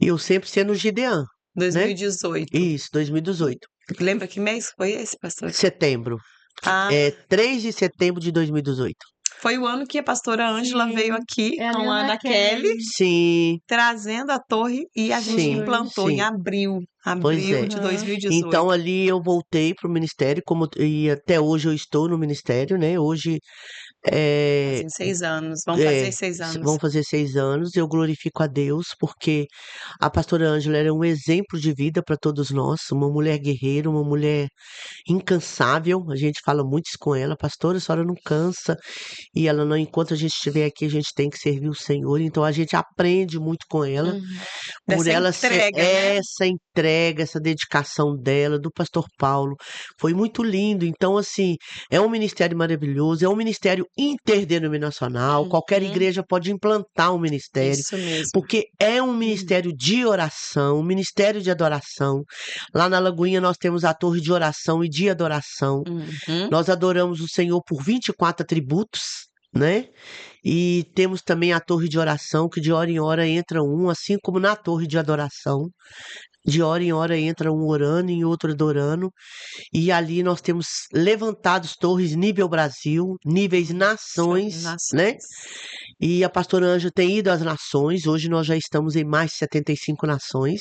E eu sempre sendo Gideã, né?
2018.
Isso, 2018.
Lembra que mês foi esse, pastor?
Setembro.
Ah,
3 de setembro de 2018.
foi o ano que a pastora Ângela
Sim,
veio aqui
é a
com a
Ana
Ana Kelly,
Sim,
trazendo a torre e a gente
sim,
implantou em
sim.
abril.
Pois
Abril
é.
de
Aham.
2018.
Então ali eu voltei para o ministério, e até hoje eu estou no ministério, né? Hoje é,
Fazem 6 anos. Vão fazer 6 anos.
vão fazer 6 anos. Eu glorifico a Deus porque a pastora Ângela era um exemplo de vida para todos nós, uma mulher guerreira, uma mulher incansável. A gente fala muito isso com ela, pastora, a senhora não cansa. E ela não, enquanto a gente estiver aqui, a gente tem que servir o Senhor. Então a gente aprende muito com ela,
Uhum.
por
Dessa
ela ser
entrega, né?
essa entrega, essa dedicação dela, do pastor Paulo. Foi muito lindo. Então, assim, é um ministério maravilhoso, é um ministério interdenominacional. Qualquer
Uhum.
igreja pode implantar um ministério,
Isso mesmo.
porque é um ministério de oração, um ministério de adoração. Lá na Lagoinha nós temos a torre de oração e de adoração.
Uhum.
Nós adoramos o Senhor por 24 atributos, né? E temos também a torre de oração, que de hora em hora entra um, assim como na torre de adoração. De hora em hora entra um orando e outro adorando. E ali nós temos levantados torres nível Brasil, níveis nações, né?
Nações.
E a pastora Ângela tem ido às nações. Hoje nós já estamos em mais de 75 nações.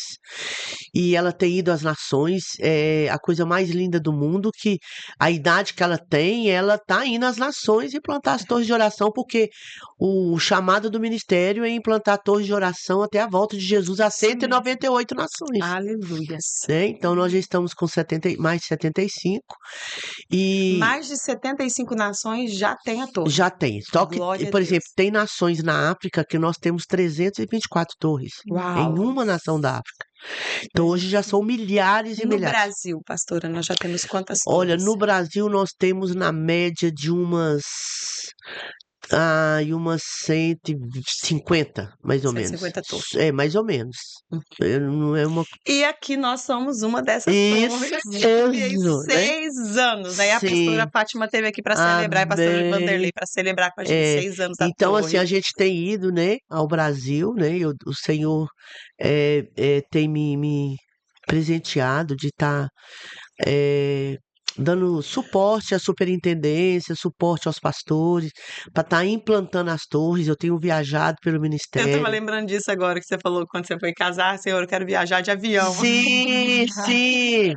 E ela tem ido às nações. É a coisa mais linda do mundo, que a idade que ela tem, ela tá indo às nações e plantar as torres de oração, porque o chamado do ministério é implantar torres de oração até a volta de Jesus a
Isso mesmo.
198 nações.
Aleluias.
Né? Então nós já estamos com mais de 75 e
Mais de 75 nações já tem a torre.
já tem. Só que,
Glória a
por
Deus.
exemplo, tem nações na África que nós temos 324 torres em
Uau.
uma nação da África. Então hoje já são milhares e
No
milhares.
Brasil, pastora, nós já temos quantas
Olha,
torres?
no Brasil nós temos na média de umas 150, mais ou menos.
150 torres.
É, mais ou menos. Não é uma.
E aqui nós somos uma dessas
Isso
torres. E
mesmo, né?
6 anos. Aí a
Sim.
pastora Fátima esteve aqui para celebrar, e a pastora
Amém.
Vanderlei para celebrar com a gente
É,
6 anos da
então, assim,
torre.
a gente tem ido, né, ao Brasil, né, o Senhor tem me presenteado de estar dando suporte à superintendência, suporte aos pastores, para estar implantando as torres. Eu tenho viajado pelo
Eu estava
ministério.
lembrando disso agora que você falou quando você foi casar, Senhor, eu quero viajar de avião.
Sim, sim.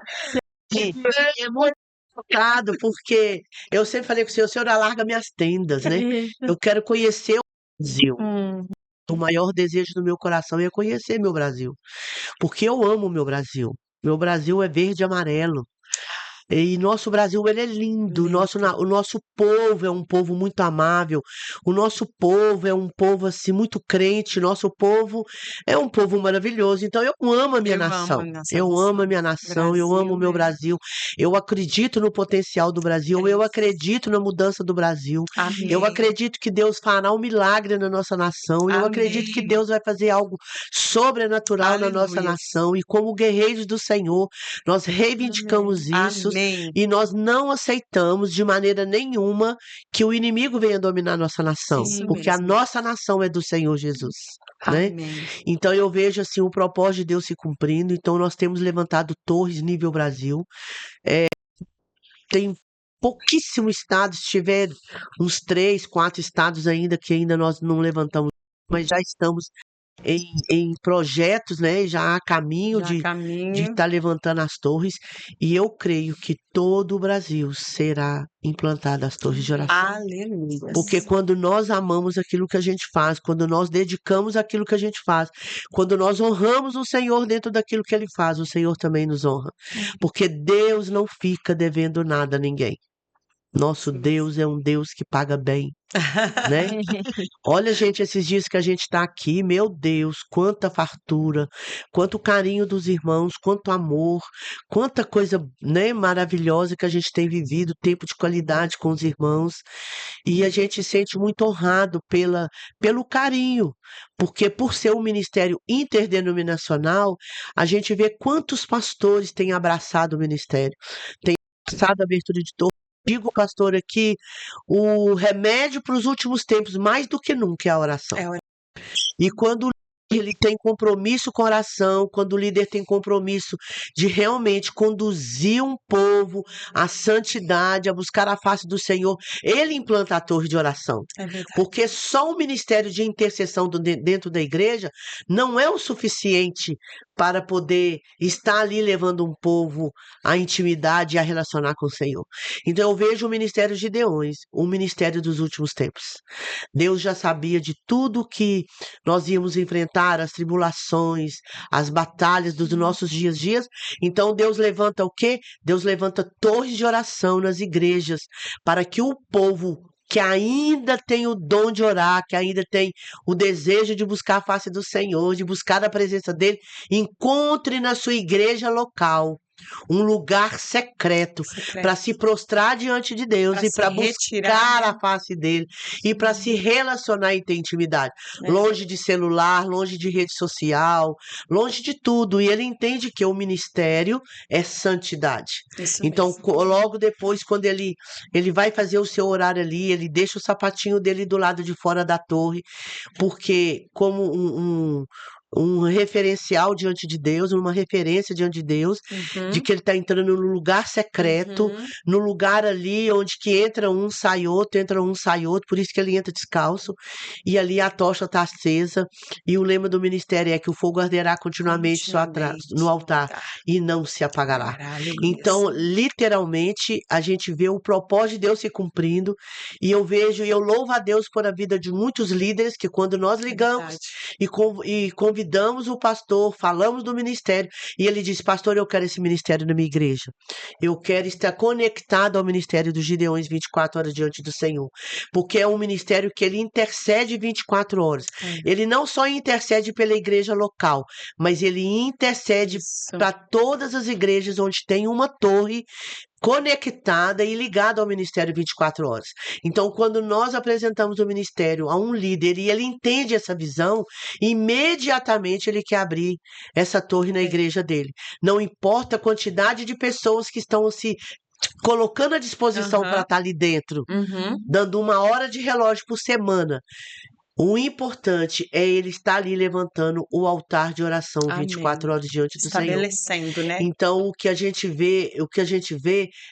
Sim. É muito tocado, porque eu sempre falei com o Senhor alarga minhas tendas, né? Eu quero conhecer o Brasil. O maior desejo do meu coração é conhecer meu Brasil, porque eu amo o meu Brasil. Meu Brasil é verde e amarelo. E nosso Brasil, ele é lindo.
Lindo.
O nosso povo é um povo muito amável. O nosso povo é um povo assim muito crente. Nosso povo é um povo maravilhoso. Então eu amo a minha
Eu amo
nação.
a nossa
Eu amo a
nação.
minha nação. Eu amo o meu Brasil. Eu acredito no potencial do Brasil.
É
Eu
isso.
acredito na mudança do Brasil.
Amém.
Eu acredito que Deus fará um milagre na nossa nação. Eu acredito que
Amém.
Deus vai fazer algo sobrenatural na nossa
Aleluias.
nação. E como guerreiros do Senhor, nós reivindicamos isso.
Amém.
E nós não aceitamos de maneira nenhuma que o inimigo venha dominar nossa nação,
Isso
porque a
mesmo.
nossa nação é do Senhor Jesus, né?
Amém.
Então eu vejo assim o propósito de Deus se cumprindo. Então nós temos levantado torres nível Brasil. Tem pouquíssimos estados, se tiver uns 3, 4 estados ainda que ainda nós não levantamos, mas já estamos em projetos, né? Já há caminho
Já
de
caminho.
estar levantando as torres, e eu creio que todo o Brasil será implantada as torres de oração.
Aleluia.
Porque quando nós amamos aquilo que a gente faz, quando nós dedicamos aquilo que a gente faz, quando nós honramos o Senhor dentro daquilo que Ele faz, o Senhor também nos honra. Porque Deus não fica devendo nada a ninguém. Nosso Deus é um Deus que paga bem, né? Olha, gente, esses dias que a gente está aqui, meu Deus, quanta fartura, quanto carinho dos irmãos, quanto amor, quanta coisa, né, maravilhosa que a gente tem vivido, tempo de qualidade com os irmãos, e a gente se sente muito honrado pelo carinho, porque por ser um ministério interdenominacional, a gente vê quantos pastores têm abraçado o ministério, têm abraçado a abertura de torre. Digo, pastor, aqui, o remédio para os últimos tempos, mais do que nunca, é a oração.
É,
E quando ele tem compromisso com a oração, quando o líder tem compromisso de realmente conduzir um povo à santidade, a buscar a face do Senhor, ele implanta a torre de oração.
é verdade.
Porque só o ministério de intercessão dentro da igreja não é o suficiente para poder estar ali levando um povo à intimidade e a relacionar com o Senhor. Então eu vejo o ministério de Gideões, o ministério dos últimos tempos. Deus já sabia de tudo que nós íamos enfrentar, as tribulações, as batalhas dos nossos dias. Então Deus levanta o quê? Deus levanta torres de oração nas igrejas para que o povo que ainda tem o dom de orar, que ainda tem o desejo de buscar a face do Senhor, de buscar a presença dele, encontre na sua igreja local um lugar secreto para se prostrar diante de Deus
Pra
e
se
para
retirar,
buscar
né?
a face dele e para se relacionar e ter intimidade,
É.
longe de celular, longe de rede social, longe de tudo. E ele entende que o ministério é santidade.
Isso
Então,
mesmo.
logo depois, quando ele vai fazer o seu horário ali, ele deixa o sapatinho dele do lado de fora da torre, porque como um referencial diante de Deus, uma referência diante de Deus, de
Uhum.
que ele está entrando no lugar secreto,
Uhum.
no lugar ali onde que entra um, sai outro, por isso que ele entra descalço, e ali a tocha está acesa, e o lema do ministério é que o fogo arderá continuamente no altar, e não se apagará.
Aleluia.
Então, literalmente, a gente vê o propósito de Deus se cumprindo, e eu louvo a Deus por a vida de muitos líderes que quando nós ligamos e convidamos o pastor, falamos do ministério, e ele diz, pastor, eu quero esse ministério na minha igreja. Eu quero estar conectado ao ministério dos Gideões 24 horas diante do Senhor, porque é um ministério que ele intercede 24 horas. Ele não só intercede pela igreja local, mas ele intercede para todas as igrejas onde tem uma torre conectada e ligada ao ministério 24 horas. Então, quando nós apresentamos o ministério a um líder e ele entende essa visão, imediatamente ele quer abrir essa torre na igreja dele. Não importa a quantidade de pessoas que estão se colocando à disposição para estar ali dentro, dando 1 hora de relógio por semana. O importante é ele estar ali levantando o altar de oração 24 horas diante do Senhor.
Estabelecendo, né?
Então, o que a gente vê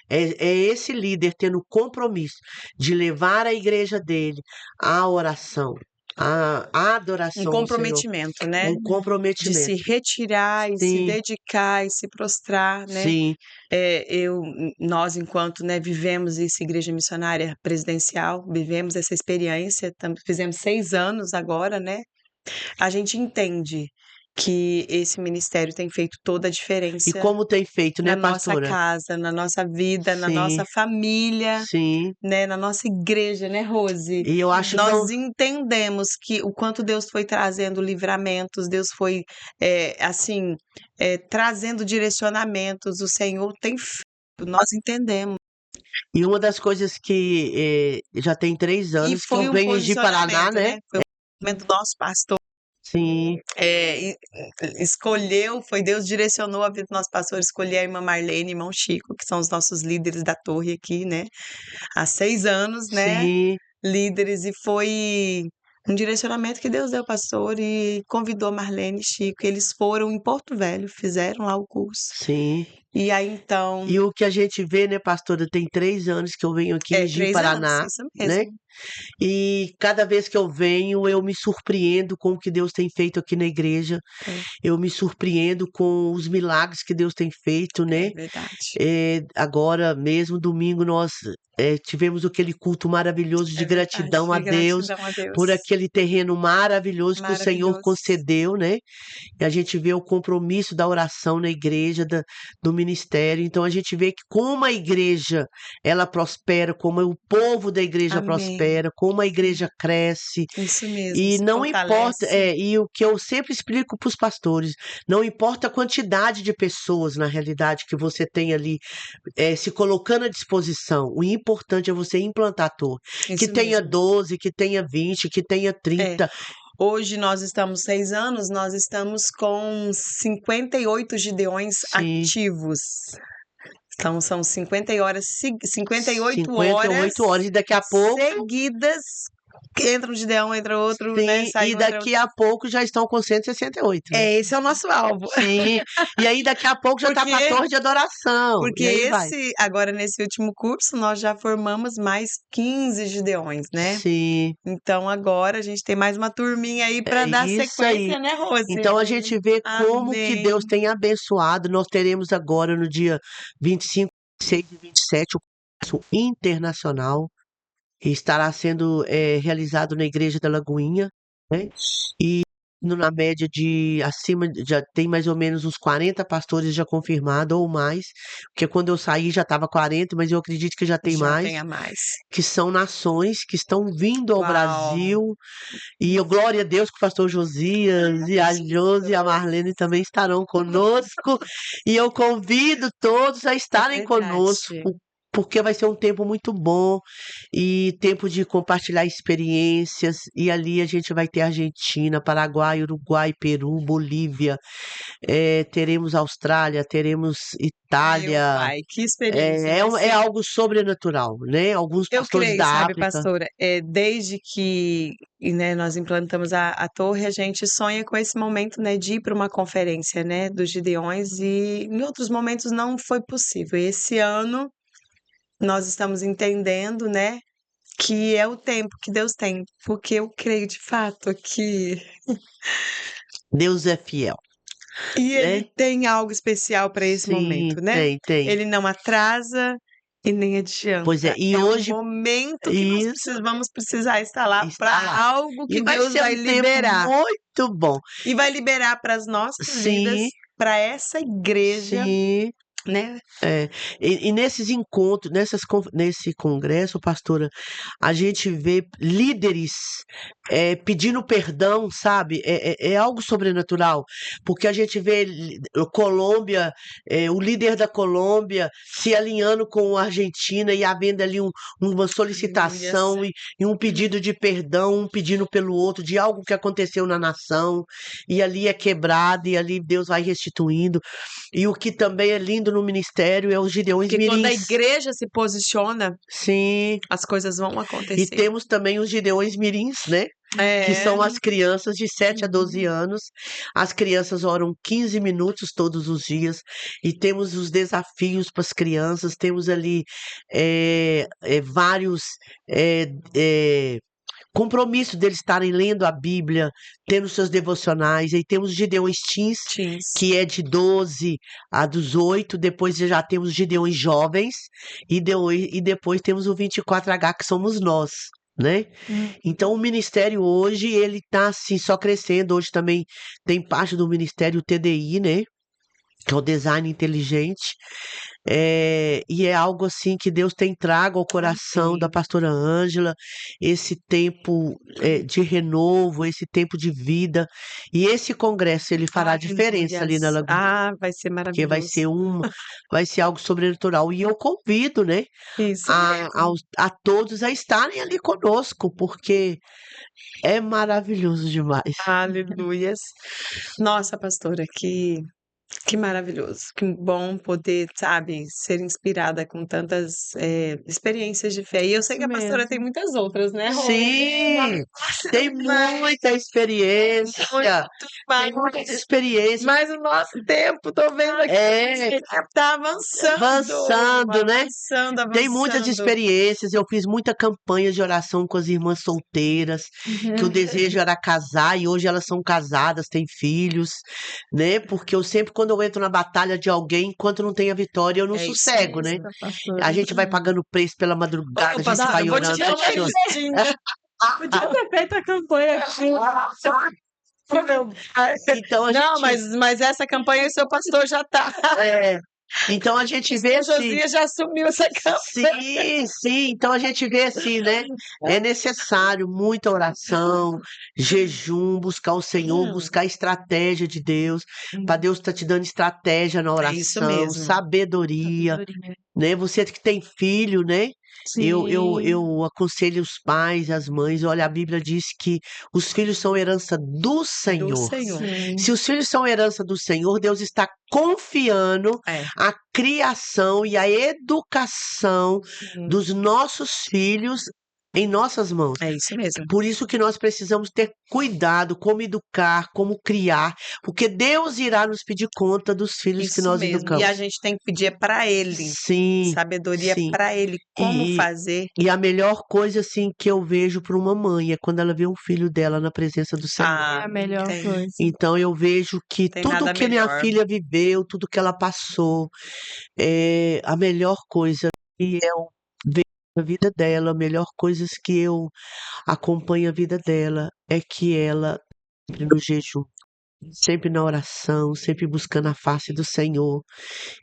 é esse líder tendo compromisso de levar a igreja dele à oração, à adoração
Um
ao Senhor.
comprometimento, né?
Um comprometimento.
De se retirar e se
Sim.
dedicar e se prostrar, né?
Sim,
Nós, enquanto, né, vivemos isso, Igreja Missionária Presidencial, vivemos essa experiência, fizemos 6 anos agora, né? A gente entende que esse ministério tem feito toda a
e
diferença
como tem feito, né,
na nossa
pastora?
casa, na nossa vida, na
Sim.
nossa família,
Sim,
né, na nossa igreja, né, Rose?
e eu acho
Nós entendemos que o quanto Deus foi trazendo livramentos, Deus foi, trazendo direcionamentos, o Senhor tem feito, nós entendemos.
E uma das coisas que já tem 3
E
anos que
foi
eu
um
venho de Paraná,
posicionamento,
né?
né? Foi um posicionamento do nosso pastor.
Sim,
Foi Deus direcionou a vida do nosso pastor, escolher a irmã Marlene e irmão Chico, que são os nossos líderes da torre aqui, né? Há 6 anos, né?
sim.
Líderes, e foi um direcionamento que Deus deu ao pastor e convidou Marlene e Chico. Eles foram em Porto Velho, fizeram lá o curso.
Sim.
E aí, então,
E o que a gente vê, né, pastora, tem 3 anos que eu venho aqui em
3 anos,
Ji-Paraná,
isso
né?
mesmo.
E cada vez que eu venho, eu me surpreendo com o que Deus tem feito aqui na igreja.
É.
Eu me surpreendo com os milagres que Deus tem feito, né?
É verdade.
Agora mesmo, domingo, nós tivemos aquele culto maravilhoso de
É verdade.
gratidão a
De
Deus
gratidão a
por
Deus.
aquele terreno maravilhoso que o Senhor
Maravilhoso.
concedeu, né? E a gente vê o compromisso da oração na igreja, do ministério. Então a gente vê que como a igreja ela prospera, como o povo da igreja
Amém.
prospera, como a
Sim.
igreja cresce.
Isso mesmo,
E
se
não importa,
fortalece.
e o que eu sempre explico para os pastores, não importa a quantidade de pessoas, na realidade, que você tem ali se colocando à disposição. O importante é você implantar a torre. Que
Isso
tenha
mesmo.
12, que tenha 20, que tenha
É.
30.
Hoje nós estamos 6 anos, nós estamos com 58 gideões
Sim,
ativos. Então são 58 horas
58
horas
horas. E daqui a pouco,
seguidas que entra um gideão, entra outro, né,
sim,
sai
e
um, entra
daqui a pouco já estão com 168, né?
esse é o nosso alvo.
Sim, e aí daqui a pouco já tá para a
Porque
torre de adoração.
porque
E aí vai.
agora nesse último curso nós já formamos mais 15 gideões, né.
Sim,
Então agora a gente tem mais uma turminha aí para
é
dar
isso aí.
sequência, né, Rose?
Então a gente vê como que
Amém.
Deus tem abençoado. Nós teremos agora no dia 25, 26 e 27 o curso internacional e estará sendo realizado na Igreja da Lagoinha, né? E na média de acima, já tem mais ou menos uns 40 pastores já confirmados ou mais, porque quando eu saí já estava 40, mas eu acredito que já tem
Já
mais,
tem a mais.
que são nações que estão vindo ao
Uau.
Brasil. E eu, glória a Deus que o pastor Josias e a Josi e a Marlene também estarão conosco. E eu convido todos a
É
estarem
verdade.
conosco, porque vai ser um tempo muito bom e tempo de compartilhar experiências. E ali a gente vai ter Argentina, Paraguai, Uruguai, Peru, Bolívia, teremos Austrália, teremos
Meu
Itália.
pai, que experiência
É,
vai
é
ser.
algo sobrenatural, né? Alguns
Eu
pastores
creio,
da
sabe,
África.
pastora, desde que, né, nós implantamos a torre, a gente sonha com esse momento, né, de ir para uma conferência, né, dos Gideões e em outros momentos não foi possível. Esse ano nós estamos entendendo, né, que é o tempo que Deus tem, porque eu creio de fato que
Deus é fiel,
ele
né?
tem algo especial para esse
Sim,
momento, né.
tem.
Ele não atrasa e nem
Pois é,
adianta.
e
É um
hoje
momento que nós
isso
vamos precisar estar lá
está
para
lá.
algo
E
que
vai
Deus
ser
vai
um tempo
liberar.
muito bom.
E vai liberar para as nossas vidas,
Sim,
para essa igreja,
sim.
né.
É, e nesses encontros, nesse congresso, pastora, a gente vê líderes pedindo perdão, sabe? É algo sobrenatural, porque a gente vê Colômbia, o líder da Colômbia se alinhando com a Argentina e havendo ali uma
Aleluias.
solicitação e um pedido de perdão, um pedindo pelo outro, de algo que aconteceu na nação, e ali é quebrado, e ali Deus vai restituindo. E o que também é lindo no ministério é os Gideões
Porque quando a
Mirins.
igreja se posiciona,
Sim.
as coisas vão
E
acontecer.
temos também os Gideões Mirins, né? Que
É.
são as crianças de 7 a 12
Uhum.
anos. As crianças oram 15 minutos todos os dias. E temos os desafios para as crianças. Temos ali vários eh, eh, compromissos deles estarem lendo a Bíblia, tendo seus devocionais. Aí temos os Gideões Teens,
Teens.
que é de 12 a 18. Depois já temos os Gideões Jovens. E depois temos o 24H, que somos nós. Né? Então o ministério hoje ele tá assim só crescendo. Hoje também tem parte do ministério TDI, né? Que é o design inteligente. E é algo assim que Deus tem trago ao coração da
Amém.
pastora Ângela, esse tempo de renovo, esse tempo de vida. E esse congresso ele fará diferença ali na
Aleluias.
Lagoinha,
Vai ser
porque
maravilhoso.
vai ser algo sobrenatural. E eu convido, né,
Isso mesmo.
a todos a estarem ali conosco, porque é maravilhoso demais.
Aleluias. Nossa, pastora, que Que maravilhoso, que bom poder, sabe, ser inspirada com tantas experiências de fé. E eu sei
Isso
que a pastora tem
mesmo.
muitas outras, né, Rô?
Sim, tem
Mas
muita experiência, tem
mas,
muitas experiências.
mas o nosso tempo, tô vendo aqui,
É,
tá avançando,
avançando, né?
avançando,
Tem muitas
avançando.
experiências. Eu fiz muita campanha de oração com as irmãs solteiras, que o desejo era casar e hoje elas são casadas, têm filhos, né? Porque eu sempre, quando eu entro na batalha de alguém, enquanto não tem a vitória, eu não
É isso
sossego, né?
mesmo.
Nossa, pastora.
A gente vai pagando preço pela madrugada,
Ô,
a gente
pastora,
vai
eu vou te
orando.
dar uma listinha.
Podia ter feito a campanha aqui.
Então a
Não,
gente,
mas essa campanha o seu pastor já tá.
é, então a gente vê
O
assim.
Josias já assumiu essa campanha.
Sim, sim. Então a gente vê assim, né? É necessário muita oração, jejum, buscar o Senhor, buscar estratégia de Deus, para Deus estar te dando estratégia na
É isso
oração,
mesmo.
sabedoria,
Sabedoria.
né? Você que tem filho, né?
Sim.
Eu aconselho os pais, as mães. Olha, a Bíblia diz que os filhos são herança do
Do
Senhor.
Senhor.
Sim.
Se os filhos são herança do Senhor, Deus está confiando
É.
a criação e a educação dos nossos filhos em nossas mãos.
É isso mesmo.
Por isso que nós precisamos ter cuidado como educar, como criar, porque Deus irá nos pedir conta dos filhos que
Isso
nós
mesmo. E
educamos.
a gente tem que pedir para Ele
Sim,
sabedoria
sim.
para Ele como
E,
fazer.
e a melhor coisa assim que eu vejo para uma mãe é quando ela vê um filho dela na presença do Senhor.
É
Ah,
a melhor
tem,
coisa.
Então eu vejo que
tem
tudo
nada
que minha
melhor.
filha viveu, tudo que ela passou, é a melhor coisa que eu vejo na vida dela, a melhor coisas que eu acompanho a vida dela é que ela sempre no jejum, sempre na oração, sempre buscando a face do Senhor.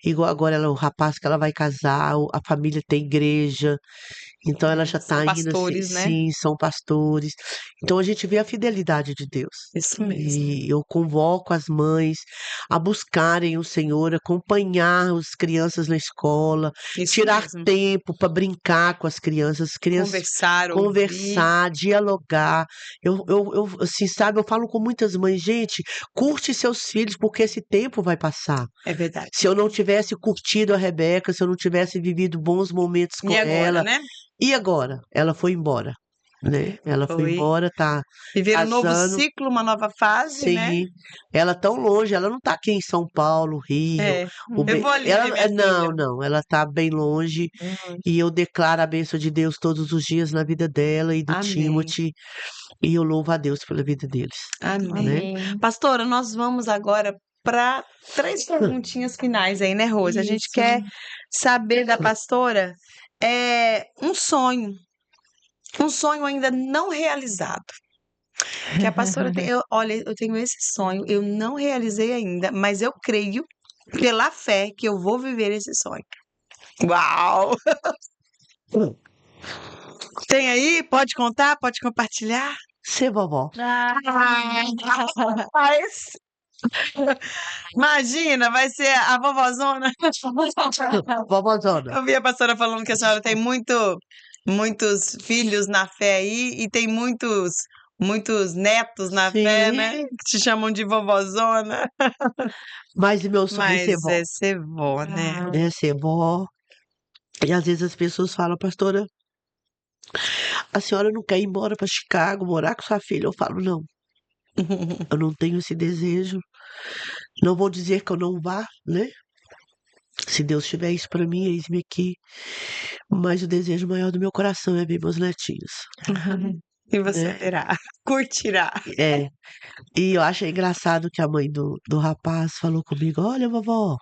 Igual agora ela, o rapaz que ela vai casar, a família tem igreja, então ela já
São
está indo assim,
pastores, né?
sim, são pastores. Então a gente vê a fidelidade de Deus.
Isso mesmo.
E eu convoco as mães a buscarem o Senhor, acompanhar as crianças na escola,
Isso
tirar
mesmo.
tempo para brincar com as crianças
Conversar, ouvir.
conversar, dialogar. Assim, sabe, eu falo com muitas mães, gente, curte seus filhos, porque esse tempo vai passar.
É verdade.
Se eu não tivesse curtido a Rebeca, se eu não tivesse vivido bons momentos com
E agora,
ela,
né?
e agora? Ela foi embora, né? Ela foi
Foi.
embora, tá
Viver um novo
casando.
ciclo, uma nova fase, né?
Sim, ela tão longe, ela não tá aqui em São Paulo, Rio,
É. Eu vou ali ver
ela,
minha
não,
filha.
não, ela tá bem longe e eu declaro a bênção de Deus todos os dias na vida dela e do
Amém.
Timothy e eu louvo a Deus pela vida deles,
Amém.
né?
Amém.
Pastora, nós vamos agora para 3 perguntinhas finais aí, né, Rose? A gente
Isso.
quer saber da pastora um sonho ainda não realizado. Que a pastora tem, olha, eu tenho esse sonho, eu não realizei ainda, mas eu creio pela fé que eu vou viver esse sonho. Uau! Tem aí? Pode contar? Pode compartilhar?
Ser vovó,
Ah,
Mas, imagina, vai ser a vovózona.
vovózona.
Eu vi a pastora falando que a senhora tem muitos filhos na fé aí e tem muitos netos na fé, né?
Sim,
Que te chamam de vovózona.
mas meu sonho é ser
Mas
vó,
é ser vó, né?
ah,
né? Ser vó. E às vezes as pessoas falam, pastora, a senhora não quer ir embora para Chicago, morar com sua filha? Eu falo, não, eu não tenho esse desejo. Não vou dizer que eu não vá, né? Se Deus tiver isso para mim, eis-me aqui. Mas o desejo maior do meu coração é ver meus netinhos,
E você
né?
verá, curtirá.
É. E eu achei engraçado que a mãe do rapaz falou comigo: Olha, vovó,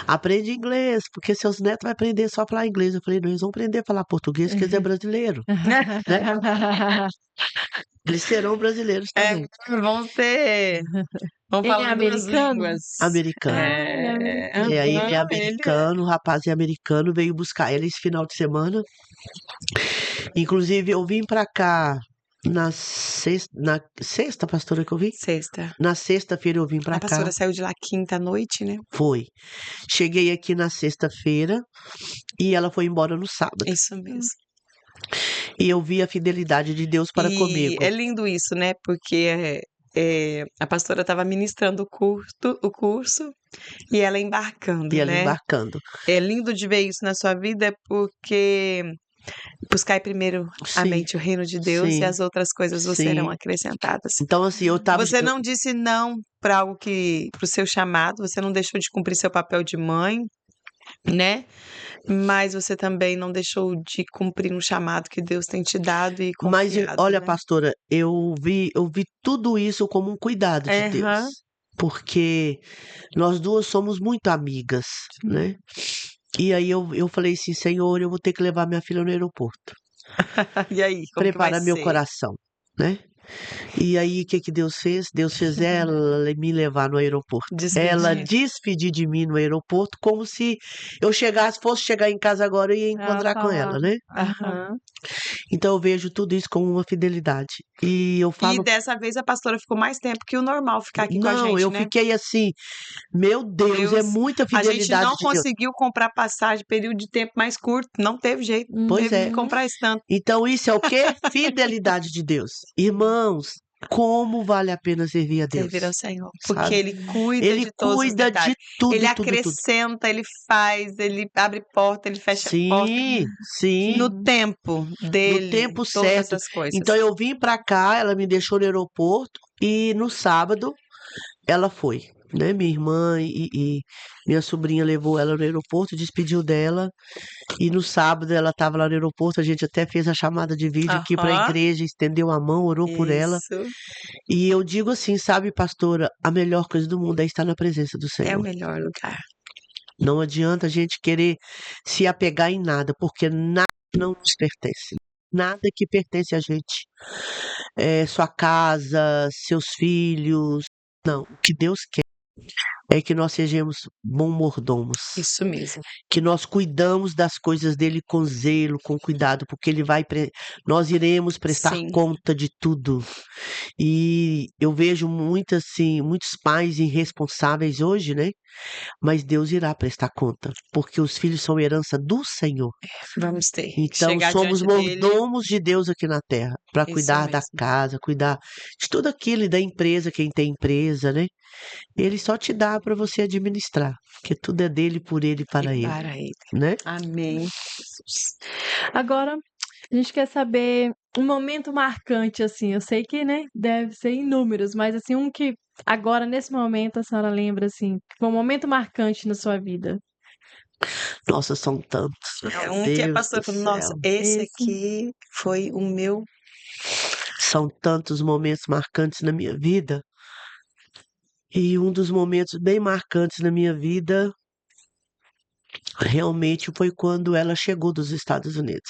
aprende inglês, porque seus netos vão aprender só a falar inglês. Eu falei: Não, eles vão aprender a falar português, porque eles é brasileiro, né? Eles serão brasileiros
É,
também.
vão ser. Vão
Ele é
falar 2
americano?
línguas.
Americano.
Ah, ele é americano.
E aí ele é
Aham, ele
americano, o rapaz é americano, veio buscar ela esse final de semana. Inclusive, eu vim pra cá na sexta, pastora, que eu vim?
sexta.
Na sexta-feira eu vim pra
A
cá.
pastora saiu de lá quinta à noite, né?
Foi. Cheguei aqui na sexta-feira e ela foi embora no sábado.
Isso mesmo.
E eu vi a fidelidade de Deus para
E
comigo.
é lindo isso, né? Porque a pastora estava ministrando o curso e ela embarcando,
E ela
né?
embarcando.
É lindo de ver isso na sua vida, porque buscai primeiro a
Sim,
mente o reino de Deus e
sim,
as outras coisas vos serão
sim.
acrescentadas.
Então, assim, eu tava.
Você não disse não para algo para o seu chamado, você não deixou de cumprir seu papel de mãe, né? Mas você também não deixou de cumprir um chamado que Deus tem te dado e
Mas
confiado,
olha,
né?
pastora, eu vi tudo isso como um cuidado de
Aham.
Deus. Porque nós duas somos muito amigas, né? E aí eu falei assim, Senhor, eu vou ter que levar minha filha no aeroporto.
E aí, como que vai
Prepara meu
ser?
coração, né? E aí, o que que Deus fez? Deus fez ela me levar no aeroporto. Ela
Despedir.
despedir de mim no aeroporto, como se eu fosse chegar em casa agora e ia
Ela
encontrar
tá
com
lá.
ela, né?
Aham.
Então eu vejo tudo isso como uma fidelidade. E eu
E
falo,
dessa vez a pastora ficou mais tempo que o normal ficar aqui com a
não,
gente,
eu
né?
fiquei assim, meu Deus, é
Deus,
muita
a gente
fidelidade
não
de Deus.
conseguiu comprar passagem período de tempo mais curto, não teve jeito,
Pois
teve que
é.
Uhum.
comprar esse tanto.
Então isso é o quê? Fidelidade de Deus. Irmãos, como vale a pena servir a
Servir ao
Deus,
Senhor, porque
sabe?
Ele cuida
Ele
de todos os
cuida de
detalhes. Ele
tudo, tudo, tudo.
acrescenta, Ele faz, Ele abre porta, Ele fecha porta
Sim, sim,
no tempo
no
dele,
tempo
todas
certo.
as coisas.
Então eu vim pra cá, ela me deixou no aeroporto e no sábado ela foi, né? Minha irmã e minha sobrinha levou ela no aeroporto, despediu dela e no sábado ela estava lá no aeroporto, a gente até fez a chamada de vídeo aqui para a
Aham,
igreja, estendeu a mão, orou por ela.
isso
E eu digo assim, sabe, pastora, a melhor coisa do mundo é estar na presença do
é o
Senhor.
melhor lugar.
Não adianta a gente querer se apegar em nada, porque nada não nos pertence. Nada que pertence a gente. Sua casa, seus filhos. Não, o que Deus quer é que nós sejamos bons mordomos,
Isso mesmo.
que nós cuidamos das coisas dele com zelo, com cuidado, porque nós iremos prestar
Sim,
conta de tudo. E eu vejo muitos pais irresponsáveis hoje, né? Mas Deus irá prestar conta, porque os filhos são herança do Senhor.
vamos ter que
Então
chegar
somos
diante dele.
mordomos de Deus aqui na terra, para
Isso
cuidar da
mesmo.
casa, cuidar de tudo aquilo e da empresa, quem tem empresa, né? Ele só te dá para você administrar, porque tudo é dele, por ele e para
E
ele,
para ele.
né?
Amém. Jesus.
Agora, a gente quer saber um momento marcante, assim. Eu sei que, né, deve ser inúmeros, mas assim, um que agora, nesse momento, a senhora lembra, assim, que foi um momento marcante na sua vida.
Nossa, são tantos,
É
meu
um que a
Deus do
pastora falou, nossa,
céu.
esse
Esse.
aqui foi o meu.
São tantos momentos marcantes na minha vida. E um dos momentos bem marcantes na minha vida realmente foi quando ela chegou dos Estados Unidos.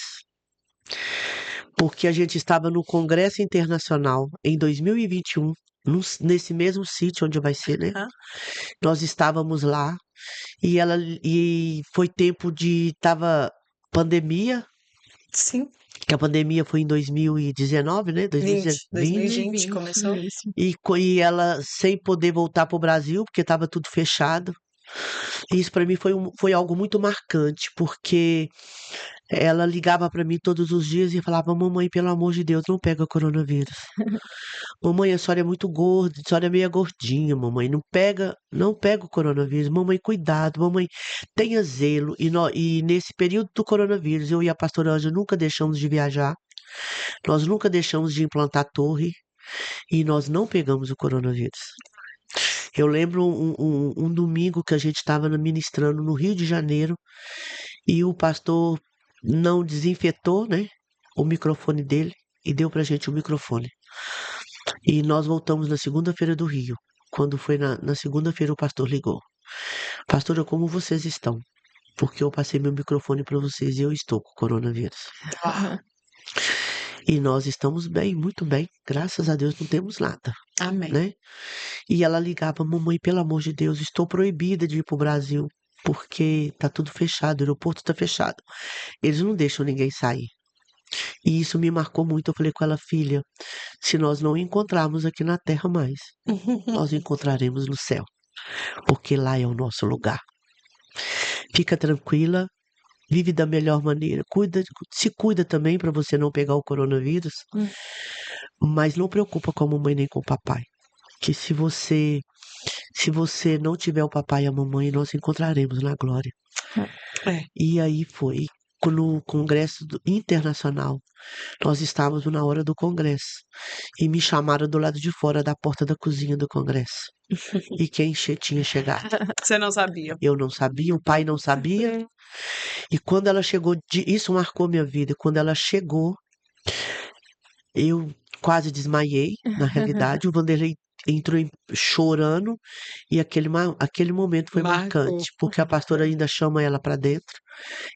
Porque a gente estava no Congresso Internacional em 2021, nesse mesmo sítio onde vai ser, né?
Hã?
Nós estávamos lá e foi tempo de tava pandemia,
Sim,
que a pandemia foi em 2019, né?
20,
2020.
2020 começou.
Início.
E ela sem poder voltar para o Brasil, porque estava tudo fechado. E isso para mim foi algo muito marcante, porque ela ligava para mim todos os dias e falava: Mamãe, pelo amor de Deus, não pega coronavírus. Mamãe, a senhora é muito gorda, a senhora é meio gordinha, mamãe. Não pega o coronavírus. Mamãe, cuidado, mamãe, tenha zelo. E nesse período do coronavírus, eu e a pastora Ângela nunca deixamos de viajar, nós nunca deixamos de implantar torre e nós não pegamos o coronavírus. Eu lembro um domingo que a gente estava ministrando no Rio de Janeiro e o pastor não desinfetou, né, o microfone dele e deu pra gente o microfone. E nós voltamos na segunda-feira do Rio. Quando foi na segunda-feira, o pastor ligou. Pastora, como vocês estão? Porque eu passei meu microfone para vocês e eu estou com coronavírus.
Uau,
E nós estamos bem, muito bem. Graças a Deus não temos nada,
amém.
né? E ela ligava, mamãe, pelo amor de Deus, estou proibida de ir para o Brasil, porque tá tudo fechado, o aeroporto tá fechado. Eles não deixam ninguém sair. E isso me marcou muito. Eu falei com ela, filha, se nós não encontrarmos aqui na terra mais, nós encontraremos no céu, porque lá é o nosso lugar. Fica tranquila, vive da melhor maneira, se cuida também para você não pegar o coronavírus,
Hum.
mas não preocupa com a mamãe nem com o papai. que se você não tiver o papai e a mamãe, nós encontraremos na glória.
É.
E aí foi. No congresso internacional, nós estávamos na hora do congresso e me chamaram do lado de fora da porta da cozinha do congresso. E quem tinha chegado?
Você não sabia.
Eu não sabia, o pai não sabia. E quando ela chegou, isso marcou minha vida. Quando ela chegou, eu quase desmaiei, na realidade. O Vanderlei entrou chorando e aquele momento foi
Marcou.
marcante, porque a pastora ainda chama ela para dentro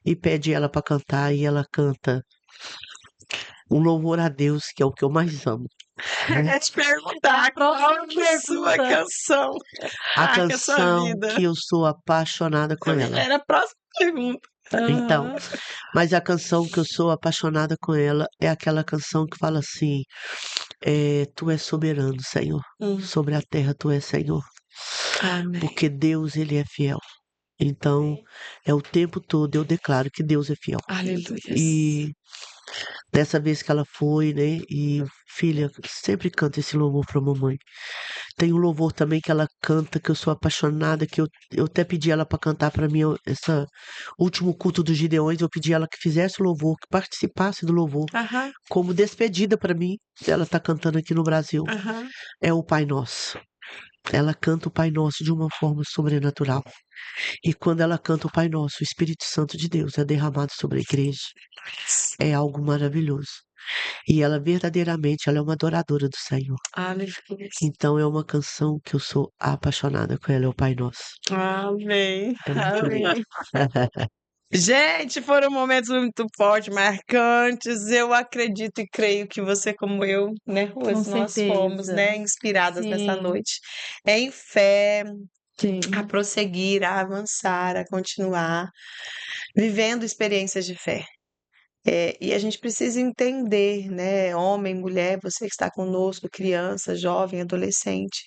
e pede ela para cantar e ela canta um louvor a Deus, que é o que eu mais amo.
Eu ia te perguntar qual que é a sua canção.
A
Marca a sua
canção
vida.
que eu sou apaixonada com ela.
Era a próxima pergunta.
Então, mas a canção que eu sou apaixonada com ela é aquela canção que fala assim: Tu és soberano, Senhor. Sobre a terra tu és Senhor.
Amém.
Porque Deus, ele é fiel. Então, é o tempo todo eu declaro que Deus é fiel.
Aleluia.
E dessa vez que ela foi, né? E filha, sempre canta esse louvor pra mamãe. Tem um louvor também que ela canta, que eu sou apaixonada, que eu até pedi ela para cantar para mim esse último culto dos Gideões. Eu pedi ela que fizesse o louvor, que participasse do louvor,
Aham,
como despedida para mim. Ela tá cantando aqui no Brasil.
aham.
É o Pai Nosso. Ela canta o Pai Nosso de uma forma sobrenatural. E quando ela canta o Pai Nosso, o Espírito Santo de Deus é derramado sobre a igreja. É algo maravilhoso. E ela verdadeiramente, ela é uma adoradora do Senhor.
Aleluia.
Então é uma canção que eu sou apaixonada com ela, é o Pai Nosso.
Amém.
É muito
Amém.
lindo.
Gente, foram momentos muito fortes, marcantes. Eu acredito e creio que você, como eu, né, Rose, nós fomos,
certeza.
né, inspiradas nessa
Sim.
noite em fé,
Sim.
a prosseguir, a avançar, a continuar vivendo experiências de fé. E a gente precisa entender, né, homem, mulher, você que está conosco, criança, jovem, adolescente.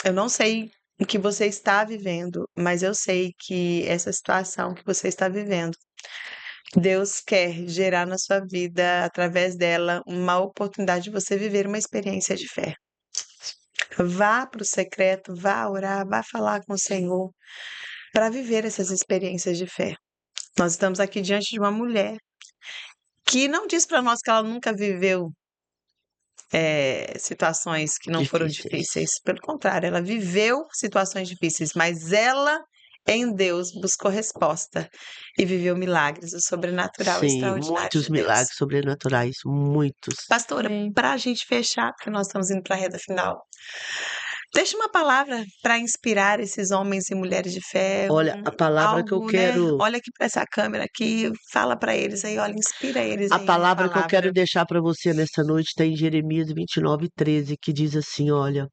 Eu não sei o que você está vivendo, mas eu sei que essa situação que você está vivendo, Deus quer gerar na sua vida, através dela, uma oportunidade de você viver uma experiência de fé. Vá para o secreto, vá orar, vá falar com o Senhor para viver essas experiências de fé. Nós estamos aqui diante de uma mulher que não diz para nós que ela nunca viveu situações que não foram difíceis. Pelo contrário, ela viveu situações difíceis, mas ela, em Deus, buscou resposta e viveu milagres, o sobrenatural
Sim,
extraordinário
muitos
de Deus.
milagres sobrenaturais, muitos.
Pastora,
Sim.
para a gente fechar, porque nós estamos indo para a reta final, deixa uma palavra para inspirar esses homens e mulheres de fé.
Olha, a palavra que eu
Algo, né?
quero,
Olha aqui para essa câmera aqui, fala para eles aí, olha, inspira eles
a
em uma
palavra que eu quero
palavra.
deixar para você nessa noite está em Jeremias 29:13, que diz assim, olha: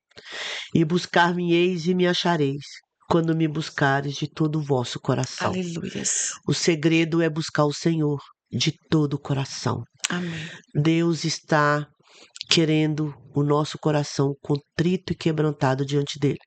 E buscar-me-eis e me achareis, quando me buscares de todo o vosso coração.
Aleluias.
O segredo é buscar o Senhor de todo o coração.
Amém.
Deus está querendo o nosso coração contrito e quebrantado diante dele.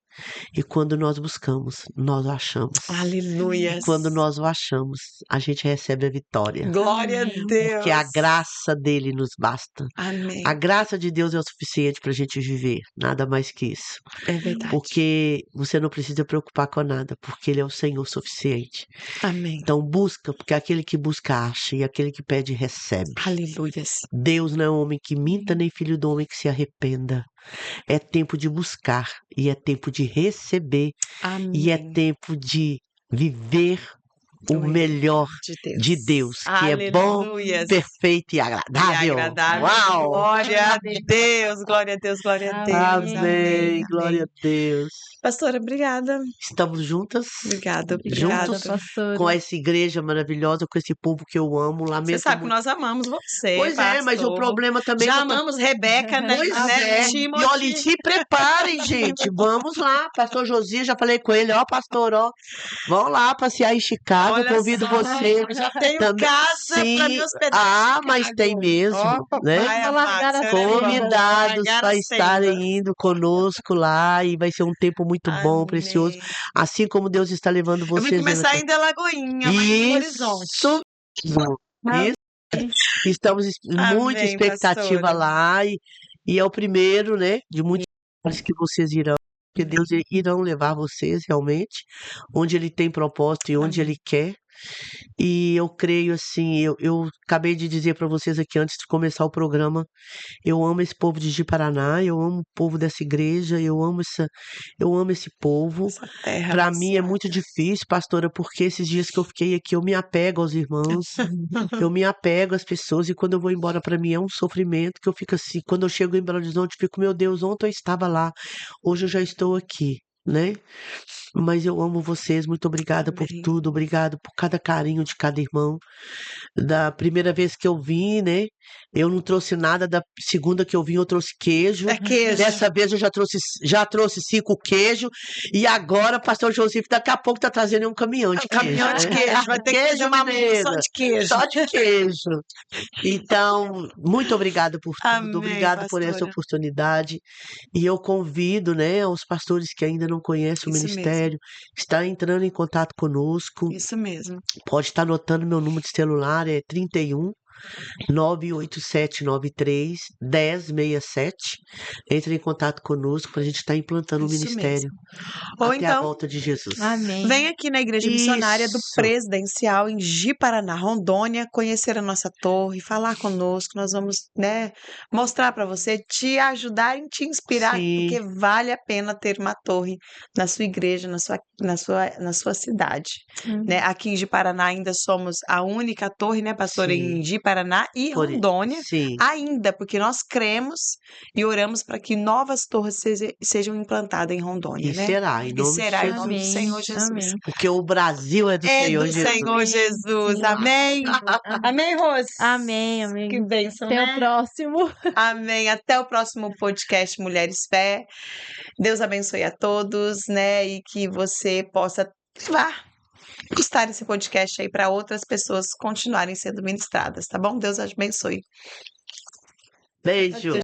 E quando nós buscamos, nós o achamos.
Aleluias.
Quando nós o achamos, a gente recebe a vitória.
Glória a
Amém.
Porque a
Deus.
graça dele nos basta.
Amém.
A graça de Deus é o suficiente para a gente viver, nada mais que isso.
É verdade.
Porque você não precisa preocupar com nada, porque ele é o Senhor suficiente.
Amém.
Então busca, porque aquele que busca acha e aquele que pede recebe.
Aleluias.
Deus não é homem que minta, nem filho do homem que se arrependa. É tempo de buscar e é tempo de receber e é
Amém.
tempo de viver o
Glória
melhor de Deus, que é bom,
Aleluias.
perfeito e
E
agradável.
agradável.
Uau!
Glória a Deus, glória a Deus, glória a Deus.
Amém.
Amém, glória a Deus.
Pastora, obrigada.
Estamos juntas,
Obrigada,
Obrigada,
juntos
pastora.
com essa igreja maravilhosa, com esse povo que eu amo.
Você
Lamento
sabe que
muito.
nós amamos você,
Pois é, mas o
pastor.
problema também
Já
não tá-
amamos Rebeca, né?
Pois
né?
é. E olha,
Timothy.
se preparem, gente. Vamos lá. Pastor Josias, já falei com ele, ó, pastor, ó. Vamos lá passear em Chicago.
Olha
Convido
só,
você.
eu já tenho
também.
casa para
Sim.
me hospedar
Ah,
em
mas tem
Chicago.
mesmo,
Ó,
né?
papai
Vamos
amado,
largar a
Senhor é bom.
Convidados
Largar a
para estarem
senda.
indo conosco lá e vai ser um tempo muito bom, precioso.
Amém.
Assim como Deus está levando
Eu vou
vocês.
começar ainda em Lagoinha, mas em Horizonte.
Isso. Isso. Estamos muito
Amém,
expectativa
pastora.
lá E é o primeiro, né, de muitos lugares que vocês irão, que Deus irão levar vocês realmente, onde Ele tem propósito e onde
Amém.
Ele quer. E eu creio assim, eu acabei de dizer para vocês aqui antes de começar o programa, eu amo esse povo de Ji-Paraná, eu amo o povo dessa igreja, eu amo esse povo.
Essa terra
Para mim é muito
abençoada.
difícil, pastora, porque esses dias que eu fiquei aqui, eu me apego aos irmãos, eu me apego às pessoas, e quando eu vou embora, para mim é um sofrimento que eu fico assim, quando eu chego em Belo Horizonte, eu fico, meu Deus, ontem eu estava lá, hoje eu já estou aqui, né? Mas eu amo vocês, muito obrigada por
Amém.
tudo, obrigado por cada carinho de cada irmão. Da primeira vez que eu vim, né? Eu não trouxe nada, da segunda que eu vim, eu trouxe queijo.
É queijo.
Dessa vez eu já trouxe 5 queijos. E agora, pastor Josif, daqui a pouco tá trazendo um caminhão de queijo.
Caminhão de
né?
queijo. Vai ter
Queijo,
queijo, uma
menina.
só de queijo.
Só de queijo. Então, muito obrigada por tudo,
Amém,
obrigada por essa
pastora.
oportunidade. E eu convido, né, os pastores que ainda não conhecem o
Isso mesmo.
ministério, está entrando em contato conosco.
Isso mesmo.
Pode estar anotando meu número de celular, é 31 98793 1067. Entre em contato conosco para a gente estar implantando o
Isso
ministério
Ou
até a
então,
volta de Jesus.
Amém.
vem aqui na Igreja Missionária do
Isso.
Presidencial, em Ji-Paraná, Rondônia, conhecer a nossa torre, falar conosco. Nós vamos, né, mostrar para você, te ajudar e te inspirar,
Sim.
porque vale a pena ter uma torre na sua igreja, na sua cidade. Né? Aqui em Ji-Paraná ainda somos a única torre, né, pastor, em
Sim.
Ji-Paraná e
Por-
Rondônia.
Sim.
Ainda, porque nós cremos e oramos para que novas torres sejam implantadas em Rondônia,
E
né?
será, em
E
nome de
será em nome do
Jesus.
Senhor Jesus.
Amém.
Porque o Brasil é do
É
Senhor
do
Jesus.
Senhor Jesus.
Sim.
Amém. Amém, Rose?
Amém, amém.
Que bênção,
Até o
né?
próximo.
Amém. Até o próximo podcast Mulheres Fé. Deus abençoe a todos, né? E que você possa levar, postar esse podcast aí para outras pessoas continuarem sendo ministradas, tá bom? Deus abençoe.
Beijo.